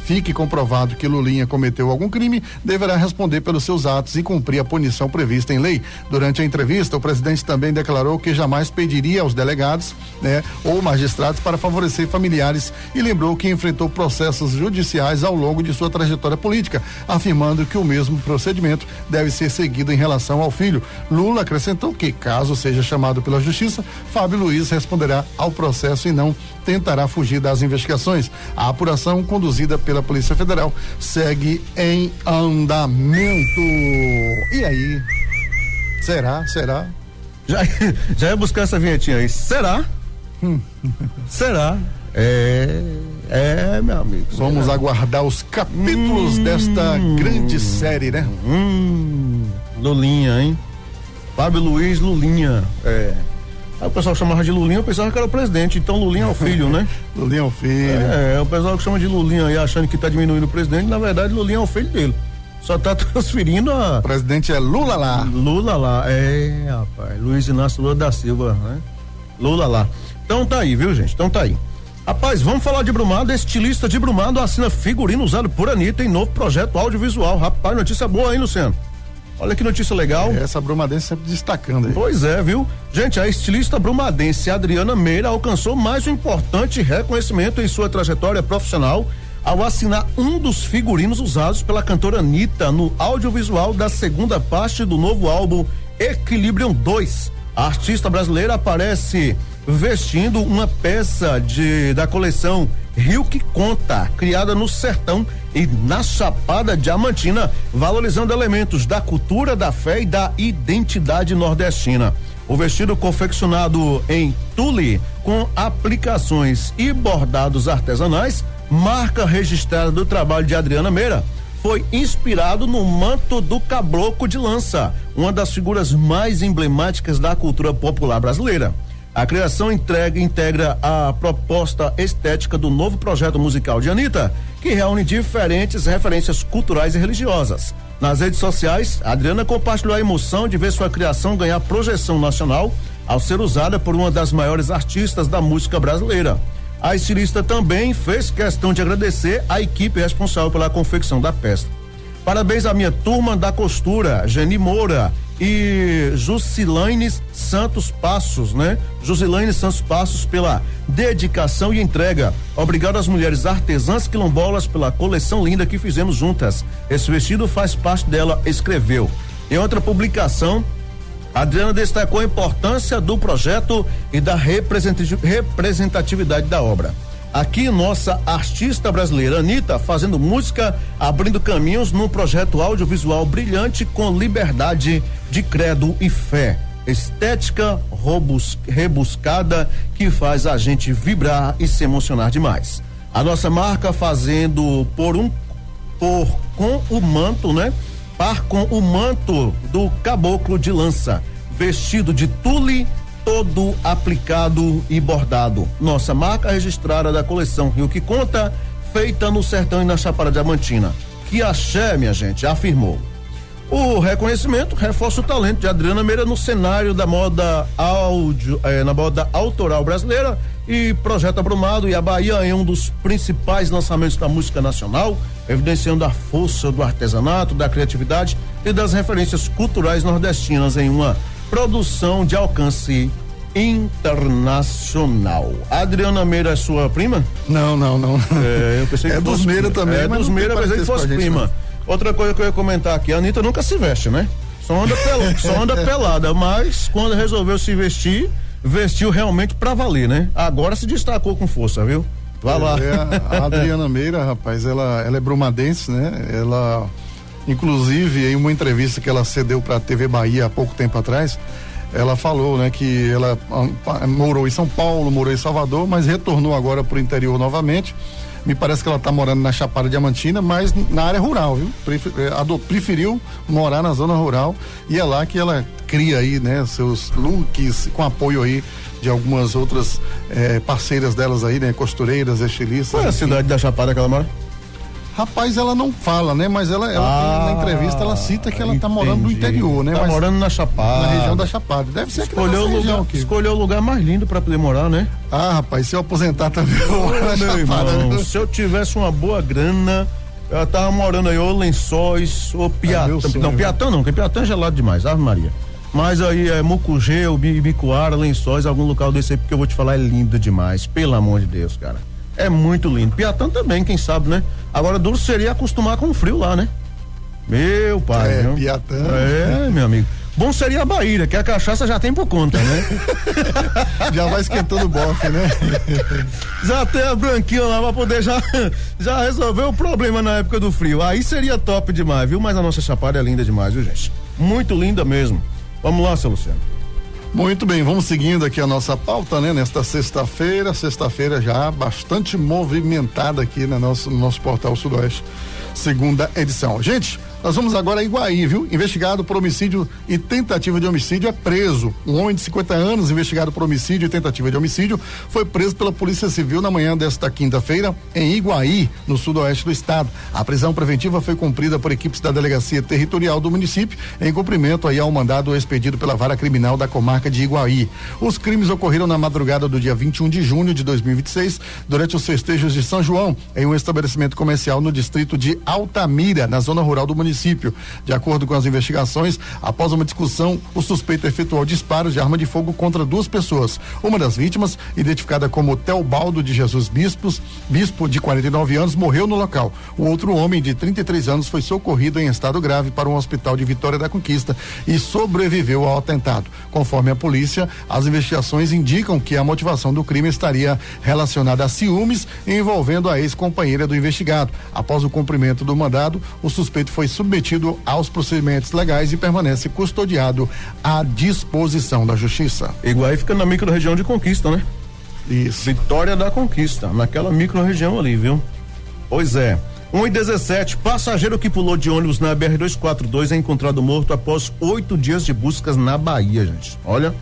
fique comprovado que Lulinha cometeu algum crime, deverá responder pelos seus atos e cumprir a punição prevista em lei. Durante a entrevista, o presidente também declarou que jamais pediria aos delegados, ou magistrados para favorecer familiares e lembrou que enfrentou processos judiciais ao longo de sua trajetória política, afirmando que o mesmo procedimento deve ser seguido em relação ao filho. Lula acrescentou que, caso seja chamado pela justiça, Fábio Luiz responderá ao processo e não tentará fugir das investigações. A apuração conduzida pela Polícia Federal segue em andamento. E aí? Será? Já ia buscar essa vinhetinha aí. Será? Será? Meu amigo. Vamos aguardar os capítulos desta grande série, né? Lulinha, hein? Fábio Luiz Lulinha. Aí o pessoal chamava de Lulinha, eu pensava que era o presidente, então Lulinha é o filho, né? Lulinha é o filho. O pessoal que chama de Lulinha aí, achando que tá diminuindo o presidente, na verdade Lulinha é o filho dele. Só tá transferindo a... O presidente é Lula lá. Rapaz, Luiz Inácio Lula da Silva, né? Lula lá. Então tá aí, viu, gente? Então tá aí. Rapaz, vamos falar de Brumado. Estilista de Brumado assina figurino usado por Anitta em novo projeto audiovisual. Rapaz, notícia boa, hein, Luciano? Olha que notícia legal. Essa brumadense sempre destacando aí. Pois é, viu? Gente, a estilista brumadense Adriana Meira alcançou mais um importante reconhecimento em sua trajetória profissional ao assinar um dos figurinos usados pela cantora Anitta no audiovisual da segunda parte do novo álbum Equilibrium 2. A artista brasileira aparece vestindo uma peça da coleção Rio que Conta, criada no Sertão e na Chapada Diamantina, valorizando elementos da cultura, da fé e da identidade nordestina. O vestido confeccionado em tule, com aplicações e bordados artesanais, marca registrada do trabalho de Adriana Meira, foi inspirado no manto do caboclo de lança, uma das figuras mais emblemáticas da cultura popular brasileira. A criação integra a proposta estética do novo projeto musical de Anitta, que reúne diferentes referências culturais e religiosas. Nas redes sociais, Adriana compartilhou a emoção de ver sua criação ganhar projeção nacional ao ser usada por uma das maiores artistas da música brasileira. A estilista também fez questão de agradecer a equipe responsável pela confecção da peça. Parabéns à minha turma da costura, Geni Moura e Jusilaine Santos Passos, né? Jusilaine Santos Passos pela dedicação e entrega. Obrigado às mulheres artesãs quilombolas pela coleção linda que fizemos juntas. Esse vestido faz parte dela, escreveu. Em outra publicação, Adriana destacou a importância do projeto e da representatividade da obra. Aqui, nossa artista brasileira Anitta fazendo música, abrindo caminhos num projeto audiovisual brilhante com liberdade de credo e fé. Estética rebuscada que faz a gente vibrar e se emocionar demais. A nossa marca fazendo com o manto, né? Par com o manto do caboclo de lança, vestido de tule, todo aplicado e bordado. Nossa marca registrada da coleção Rio que Conta, feita no Sertão e na Chapada Diamantina. Que axé, minha gente, afirmou. O reconhecimento reforça o talento de Adriana Meira no cenário da moda na moda autoral brasileira e projeta Brumado e a Bahia em um dos principais lançamentos da música nacional, evidenciando a força do artesanato, da criatividade e das referências culturais nordestinas em uma produção de alcance internacional. A Adriana Meira é sua prima? Não. Eu pensei que dos Meira também, mas dos Meira, mas ele fosse prima. Outra coisa que eu ia comentar aqui, a Anitta nunca se veste, né? Só anda pelada, mas quando resolveu se vestir, vestiu realmente pra valer, né? Agora se destacou com força, viu? Vai lá. A Adriana Meira, rapaz, ela é brumadense, né? Ela, inclusive, em uma entrevista que ela cedeu pra TV Bahia há pouco tempo atrás, ela falou, né, que ela morou em São Paulo, morou em Salvador, mas retornou agora pro interior novamente. Me parece que ela tá morando na Chapada Diamantina, mas na área rural, viu? Preferiu morar na zona rural e é lá que ela cria aí, né, seus looks com apoio aí de algumas outras parceiras delas aí, né, costureiras, estilistas. Qual é a cidade da Chapada que ela mora? Rapaz, ela não fala, né? Mas ela na entrevista ela cita que ela tá morando no interior, né? Tá morando na Chapada. Na região da Chapada. Deve ser aqui na nossa região aqui. Escolheu o lugar mais lindo pra poder morar, né? Ah, rapaz, se eu aposentar também eu vou morar na Chapada. Irmão, se eu tivesse uma boa grana, eu tava morando aí ou Lençóis ou Piatã. Não, Piatã não, porque Piatã é gelado demais, Ave Maria. Mas aí é Mucugê, ou Ibicoara, Lençóis, algum local desse aí, porque eu vou te falar, é lindo demais, pelo amor de Deus, cara. É muito lindo. Piatã também, quem sabe, né? Agora, duro seria acostumar com o frio lá, né? Meu pai. Viu? Piatã. Meu amigo. Bom seria a Bahia, que a cachaça já tem por conta, né? Já vai esquentando o bofe, né? Já tem a branquinha lá pra poder já resolver o problema na época do frio. Aí seria top demais, viu? Mas a nossa Chapada é linda demais, viu, gente? Muito linda mesmo. Vamos lá, seu Luciano. Muito bem, vamos seguindo aqui a nossa pauta, né? Nesta sexta-feira já bastante movimentada aqui no nosso portal Sudoeste, segunda edição. Gente, nós vamos agora a Iguaí, viu? Investigado por homicídio e tentativa de homicídio é preso. Um homem de 50 anos, investigado por homicídio e tentativa de homicídio, foi preso pela Polícia Civil na manhã desta quinta-feira em Iguaí, no sudoeste do estado. A prisão preventiva foi cumprida por equipes da Delegacia Territorial do município, em cumprimento aí ao mandado expedido pela Vara Criminal da comarca de Iguaí. Os crimes ocorreram na madrugada do dia 21 de junho de 2026, durante os festejos de São João, em um estabelecimento comercial no distrito de Altamira, na zona rural do município. De acordo com as investigações, após uma discussão, o suspeito efetuou disparos de arma de fogo contra duas pessoas. Uma das vítimas, identificada como Teobaldo de Jesus bispo de 49 anos, morreu no local. O outro homem, de 33 anos, foi socorrido em estado grave para um hospital de Vitória da Conquista e sobreviveu ao atentado. Conforme a polícia, as investigações indicam que a motivação do crime estaria relacionada a ciúmes envolvendo a ex-companheira do investigado. Após o cumprimento do mandado, o suspeito foi submetido aos procedimentos legais e permanece custodiado à disposição da Justiça. Iguaí fica na micro-região de Conquista, né? Isso. Vitória da Conquista, naquela micro-região ali, viu? Pois é. 1h17, passageiro que pulou de ônibus na BR-242 é encontrado morto após 8 dias de buscas na Bahia, gente. Olha,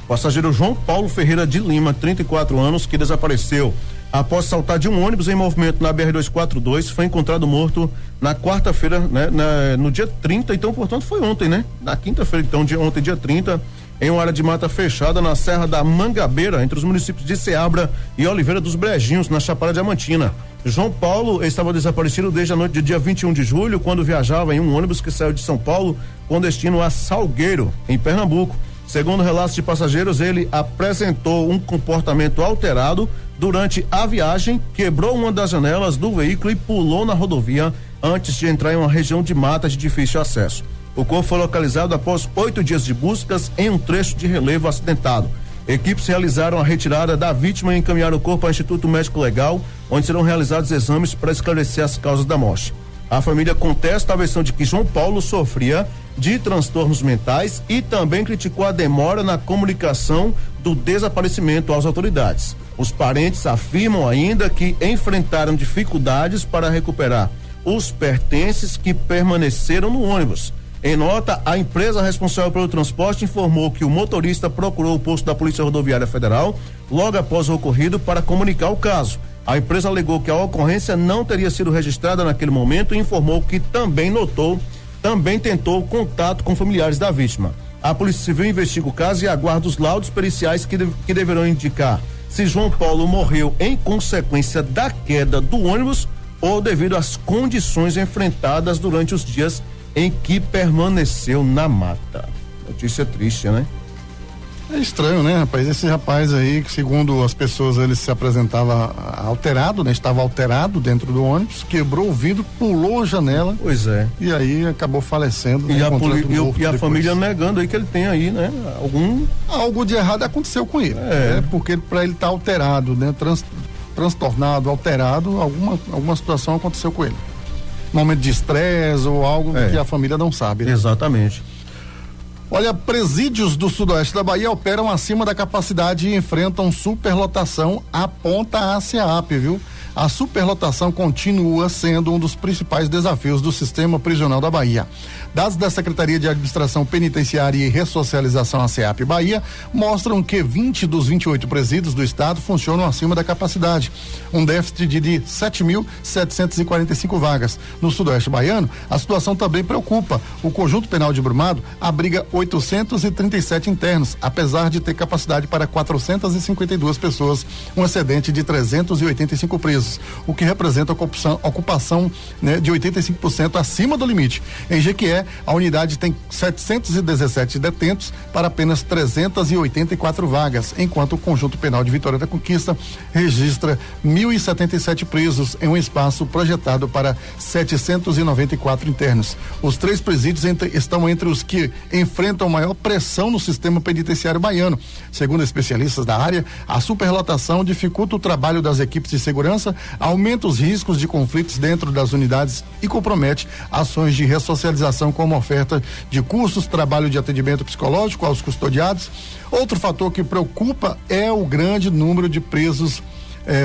passageiro João Paulo Ferreira de Lima, 34 anos, que desapareceu após saltar de um ônibus em movimento na BR-242, foi encontrado morto na quarta-feira, né? No dia 30, então, portanto, foi ontem, né? Na quinta-feira, então, ontem, dia 30, em uma área de mata fechada na Serra da Mangabeira, entre os municípios de Ceabra e Oliveira dos Brejinhos, na Chapada Diamantina. João Paulo estava desaparecido desde a noite do dia 21 de julho, quando viajava em um ônibus que saiu de São Paulo com destino a Salgueiro, em Pernambuco. Segundo relatos de passageiros, ele apresentou um comportamento alterado durante a viagem, quebrou uma das janelas do veículo e pulou na rodovia antes de entrar em uma região de mata de difícil acesso. O corpo foi localizado após 8 dias de buscas em um trecho de relevo acidentado. Equipes realizaram a retirada da vítima e encaminharam o corpo ao Instituto Médico Legal, onde serão realizados exames para esclarecer as causas da morte. A família contesta a versão de que João Paulo sofria de transtornos mentais e também criticou a demora na comunicação do desaparecimento às autoridades. Os parentes afirmam ainda que enfrentaram dificuldades para recuperar os pertences que permaneceram no ônibus. Em nota, a empresa responsável pelo transporte informou que o motorista procurou o posto da Polícia Rodoviária Federal logo após o ocorrido para comunicar o caso. A empresa alegou que a ocorrência não teria sido registrada naquele momento e informou que também tentou contato com familiares da vítima. A Polícia Civil investiga o caso e aguarda os laudos periciais que deverão indicar se João Paulo morreu em consequência da queda do ônibus ou devido às condições enfrentadas durante os dias em que permaneceu na mata. Notícia triste, né? É estranho, né, rapaz? Esse rapaz aí, que segundo as pessoas, ele se apresentava alterado, né? Estava alterado dentro do ônibus, quebrou o vidro, pulou a janela. Pois é. E aí acabou falecendo. E, né, a família negando aí que ele tem aí, né? Algo de errado aconteceu com ele. É. Porque para ele estar alterado, né? Transtornado, alterado, alguma situação aconteceu com ele. Momento de estresse ou algo que a família não sabe. Né? Exatamente. Olha, presídios do sudoeste da Bahia operam acima da capacidade e enfrentam superlotação, aponta a SEAP, viu? A superlotação continua sendo um dos principais desafios do sistema prisional da Bahia. Dados da Secretaria de Administração Penitenciária e Ressocialização, a SEAP Bahia, mostram que 20 dos 28 presídios do estado funcionam acima da capacidade, um déficit de 7.745 vagas. No sudoeste baiano, a situação também preocupa. O Conjunto Penal de Brumado abriga 837 internos, apesar de ter capacidade para 452 pessoas, um excedente de 385 presos, o que representa ocupação, né, de 85% acima do limite. Em Jequié, a unidade tem 717 detentos para apenas 384 vagas, enquanto o Conjunto Penal de Vitória da Conquista registra 1.077 presos em um espaço projetado para 794 internos. Os 3 presídios estão entre os que enfrentam maior pressão no sistema penitenciário baiano. Segundo especialistas da área, a superlotação dificulta o trabalho das equipes de segurança, aumenta os riscos de conflitos dentro das unidades e compromete ações de ressocialização como oferta de cursos, trabalho de atendimento psicológico aos custodiados. Outro fator que preocupa é o grande número de presos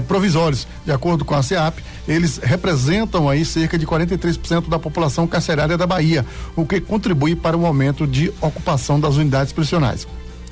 provisórios. De acordo com a SEAP, eles representam aí cerca de 43% da população carcerária da Bahia, o que contribui para o aumento de ocupação das unidades prisionais.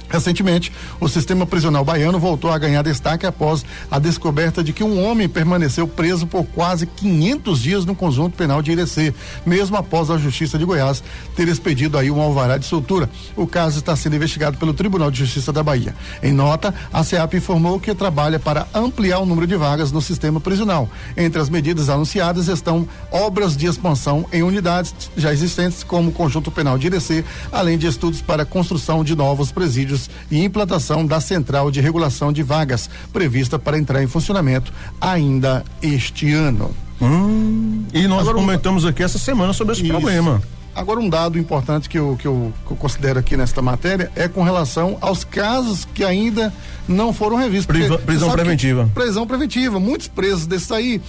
Recentemente, o sistema prisional baiano voltou a ganhar destaque após a descoberta de que um homem permaneceu preso por quase 500 dias no Conjunto Penal de Irecê, mesmo após a Justiça de Goiás ter expedido aí um alvará de soltura. O caso está sendo investigado pelo Tribunal de Justiça da Bahia. Em nota, a SEAP informou que trabalha para ampliar o número de vagas no sistema prisional. Entre as medidas anunciadas estão obras de expansão em unidades já existentes, como o Conjunto Penal de Irecê, além de estudos para a construção de novos presídios e implantação da Central de Regulação de Vagas, prevista para entrar em funcionamento ainda este ano. E nós comentamos aqui essa semana sobre esse problema. Agora, um dado importante que eu considero aqui nesta matéria é com relação aos casos que ainda não foram revistos. Prisão preventiva. Prisão preventiva. Muitos presos desses aí,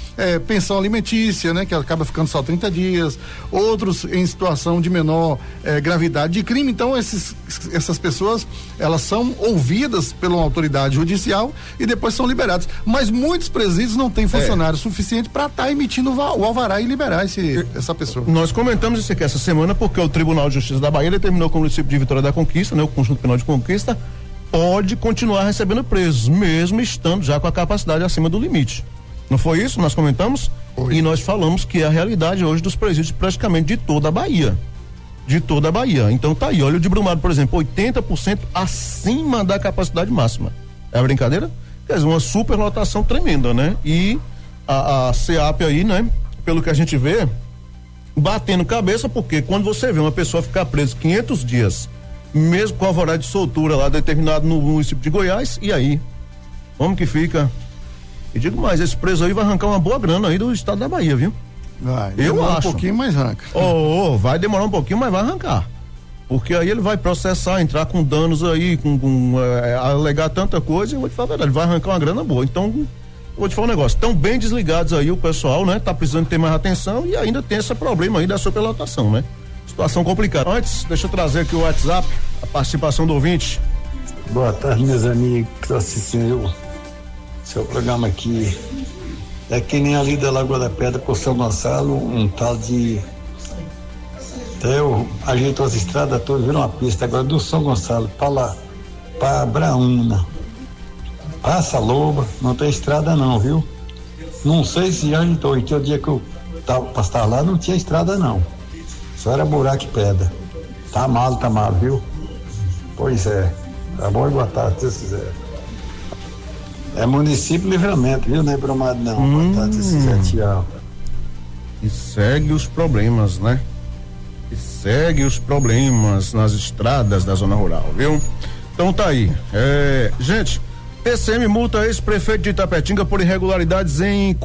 pensão alimentícia, né? Que acaba ficando só 30 dias. Outros em situação de menor gravidade de crime. Então, essas pessoas, elas são ouvidas pela autoridade judicial e depois são liberadas. Mas muitos presídios não têm funcionário suficiente para estar emitindo o alvará e liberar essa pessoa. Nós comentamos isso aqui essa semana porque o Tribunal de Justiça da Bahia determinou que o município de Vitória da Conquista, né, o Conjunto Penal de Conquista, pode continuar recebendo presos, mesmo estando já com a capacidade acima do limite. Não foi isso? Nós comentamos? Foi. E nós falamos que é a realidade hoje dos presídios praticamente de toda a Bahia. De toda a Bahia. Então tá aí, olha o de Brumado, por exemplo, 80% acima da capacidade máxima. É brincadeira? Quer dizer, uma superlotação tremenda, né? E a SEAP aí, né, pelo que a gente vê, batendo cabeça, porque quando você vê uma pessoa ficar presa 500 dias, mesmo com a alvará de soltura lá determinado no município de Goiás, e aí? Como que fica? E digo mais, esse preso aí vai arrancar uma boa grana aí do estado da Bahia, viu? Vai, eu acho. Um pouquinho, mais arranca. Vai demorar um pouquinho, mas vai arrancar. Porque aí ele vai processar, entrar com danos aí, alegar tanta coisa, e eu vou te falar a verdade, ele vai arrancar uma grana boa. Então, vou te falar um negócio, estão bem desligados aí o pessoal, né? Tá precisando ter mais atenção e ainda tem esse problema aí da superlotação, né? Situação complicada. Antes, deixa eu trazer aqui o WhatsApp, a participação do ouvinte. Boa tarde, meus amigos que estão assistindo seu programa aqui. É que nem ali da Lagoa da Pedra, por São Gonçalo, um tal de... Até eu ajeitou as estradas todas, virou uma pista. Agora do São Gonçalo para Abraúna, Passa Loba, não tem estrada não, viu? Não sei se já ajeitou, e que o dia que eu estava lá não tinha estrada não. Só era buraco e pedra. Tá mal, viu? Pois é. Tá bom e boa tarde, se você quiser. É município Livramento, viu? Não é Brumado não. Boa tarde, se quiser, tchau. E segue os problemas, né? E segue os problemas nas estradas da zona rural, viu? Então tá aí. Gente, TCM multa ex-prefeito de Itapetinga por irregularidades em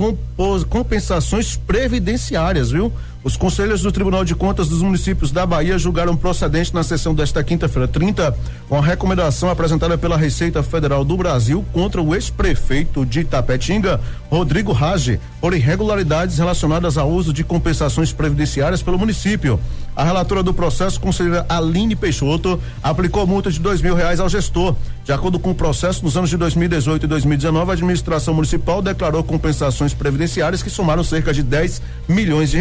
compensações previdenciárias, viu? Os conselheiros do Tribunal de Contas dos municípios da Bahia julgaram procedente na sessão desta quinta-feira 30, com a recomendação apresentada pela Receita Federal do Brasil contra o ex-prefeito de Itapetinga, Rodrigo Rage, por irregularidades relacionadas ao uso de compensações previdenciárias pelo município. A relatora do processo, conselheira Aline Peixoto, aplicou multa de R$2.000 ao gestor. De acordo com o processo, nos anos de 2018 e 2019, a administração municipal declarou compensações previdenciárias que somaram cerca de R$10 milhões.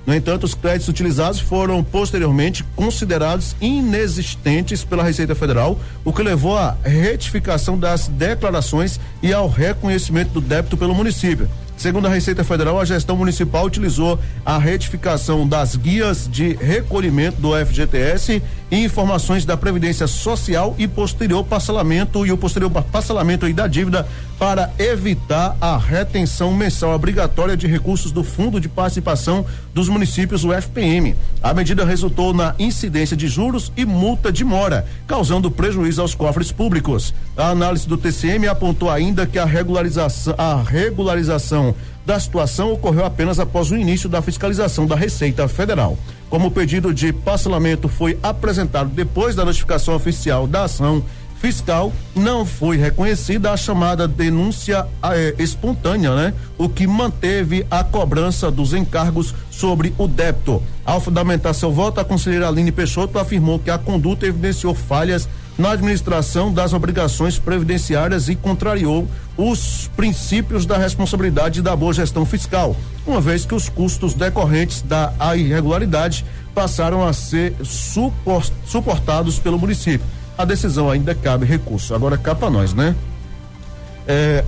No entanto, os créditos utilizados foram posteriormente considerados inexistentes pela Receita Federal, o que levou à retificação das declarações e ao reconhecimento do débito pelo município. Segundo a Receita Federal, a gestão municipal utilizou a retificação das guias de recolhimento do FGTS e informações da Previdência Social e o posterior parcelamento da dívida para evitar a retenção mensal obrigatória de recursos do Fundo de Participação dos Municípios, o FPM. A medida resultou na incidência de juros e multa de mora, causando prejuízo aos cofres públicos. A análise do TCM apontou ainda que a regularização da situação ocorreu apenas após o início da fiscalização da Receita Federal. Como o pedido de parcelamento foi apresentado depois da notificação oficial da ação fiscal, não foi reconhecida a chamada denúncia espontânea, né? O que manteve a cobrança dos encargos sobre o débito. Ao fundamentar seu voto, a conselheira Aline Peixoto afirmou que a conduta evidenciou falhas na administração das obrigações previdenciárias e contrariou os princípios da responsabilidade e da boa gestão fiscal, uma vez que os custos decorrentes da irregularidade passaram a ser suportados pelo município. A decisão ainda cabe recurso. Agora cá pra nós, né?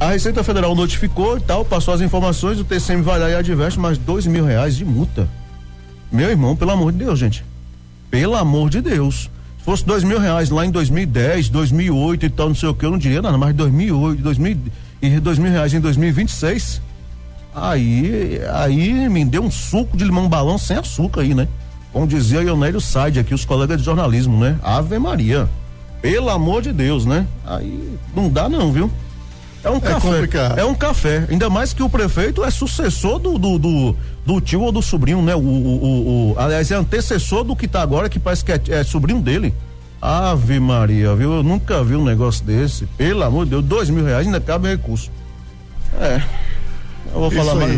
A Receita Federal notificou e tal, passou as informações, o TCM vai lá e adverte mais R$2.000 de multa. Meu irmão, pelo amor de Deus, gente. Pelo amor de Deus. Se fosse R$2.000 lá em 2010, 2008 e tal, não sei o que, eu não diria nada, mas R$2.000 em 2026, aí me deu um suco de limão balão sem açúcar aí, né? Como dizia Ionélio Said aqui, os colegas de jornalismo, né? Ave Maria. Pelo amor de Deus, né? Aí não dá não, viu? É um café. Complicado. É um café. Ainda mais que o prefeito é sucessor do tio ou do sobrinho, né? Aliás, é antecessor do que tá agora, que parece que é sobrinho dele. Ave Maria, viu? Eu nunca vi um negócio desse. Pelo amor de Deus, R$2.000 ainda cabe recurso. Eu vou falar mais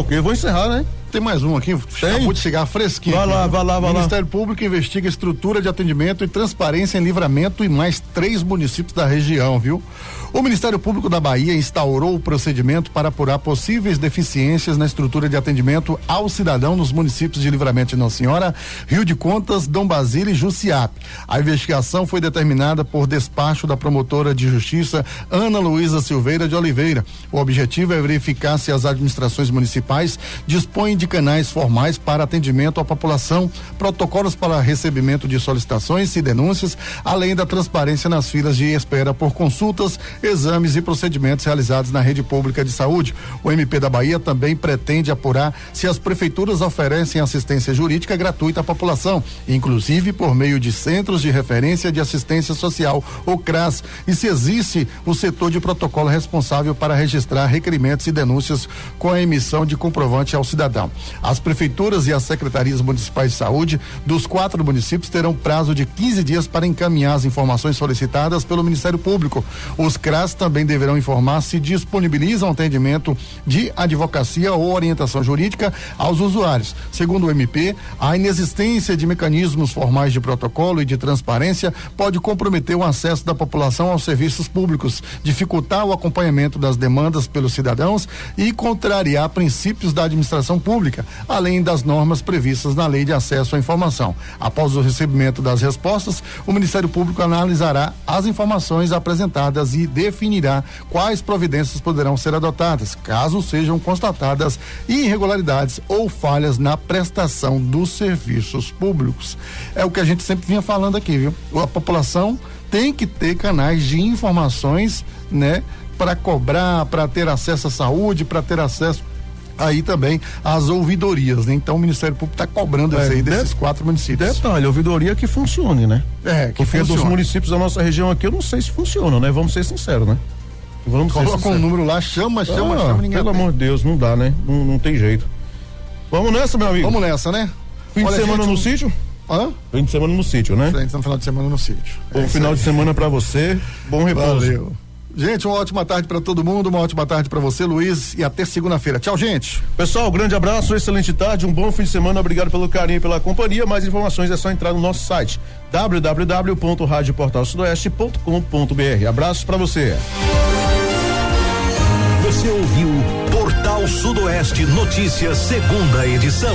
o quê? Eu vou encerrar, né? Tem mais um aqui, acabou de chegar fresquinho. Vai lá. O Ministério Público investiga estrutura de atendimento e transparência em Livramento e mais 3 municípios da região, viu? O Ministério Público da Bahia instaurou o procedimento para apurar possíveis deficiências na estrutura de atendimento ao cidadão nos municípios de Livramento de Nossa Senhora, Rio de Contas, Dom Basílio e Jussiape. A investigação foi determinada por despacho da promotora de justiça Ana Luísa Silveira de Oliveira. O objetivo é verificar se as administrações municipais dispõem de canais formais para atendimento à população, protocolos para recebimento de solicitações e denúncias, além da transparência nas filas de espera por consultas, exames e procedimentos realizados na rede pública de saúde. O MP da Bahia também pretende apurar se as prefeituras oferecem assistência jurídica gratuita à população, inclusive por meio de centros de referência de assistência social, ou CRAS, e se existe o setor de protocolo responsável para registrar requerimentos e denúncias com a emissão de comprovante ao cidadão. As prefeituras e as secretarias municipais de saúde dos 4 municípios terão prazo de 15 dias para encaminhar as informações solicitadas pelo Ministério Público. Os CRAS também deverão informar se disponibilizam atendimento de advocacia ou orientação jurídica aos usuários. Segundo o MP, a inexistência de mecanismos formais de protocolo e de transparência pode comprometer o acesso da população aos serviços públicos, dificultar o acompanhamento das demandas pelos cidadãos e contrariar princípios da administração pública, além das normas previstas na Lei de Acesso à Informação. Após o recebimento das respostas, o Ministério Público analisará as informações apresentadas e definirá quais providências poderão ser adotadas, caso sejam constatadas irregularidades ou falhas na prestação dos serviços públicos. É o que a gente sempre vinha falando aqui, viu? A população tem que ter canais de informações, né? Para cobrar, para ter acesso à saúde, para ter acesso aí também as ouvidorias, né? Então o Ministério Público está cobrando isso aí desses 4 municípios. Detalhe, ouvidoria que funcione, né? Que porque funcione. dos municípios da nossa região aqui, eu não sei se funciona, né? Vamos ser sinceros, né? Coloca um número lá, chama, ninguém pelo atende. amor de Deus, não dá, né? Não tem jeito. Vamos nessa, meu amigo? Vamos nessa, né? Fim de semana no sítio? Hã? Fim de semana no sítio, né? Frente no final de semana no sítio. Bom final de semana pra você, bom repouso. Valeu. Gente, uma ótima tarde pra todo mundo, uma ótima tarde pra você, Luiz, e até segunda-feira. Tchau, gente. Pessoal, grande abraço, excelente tarde, um bom fim de semana, obrigado pelo carinho e pela companhia. Mais informações é só entrar no nosso site www.radioportalsudoeste.com.br. Abraços pra você. Você ouviu Portal Sudoeste Notícias, segunda edição.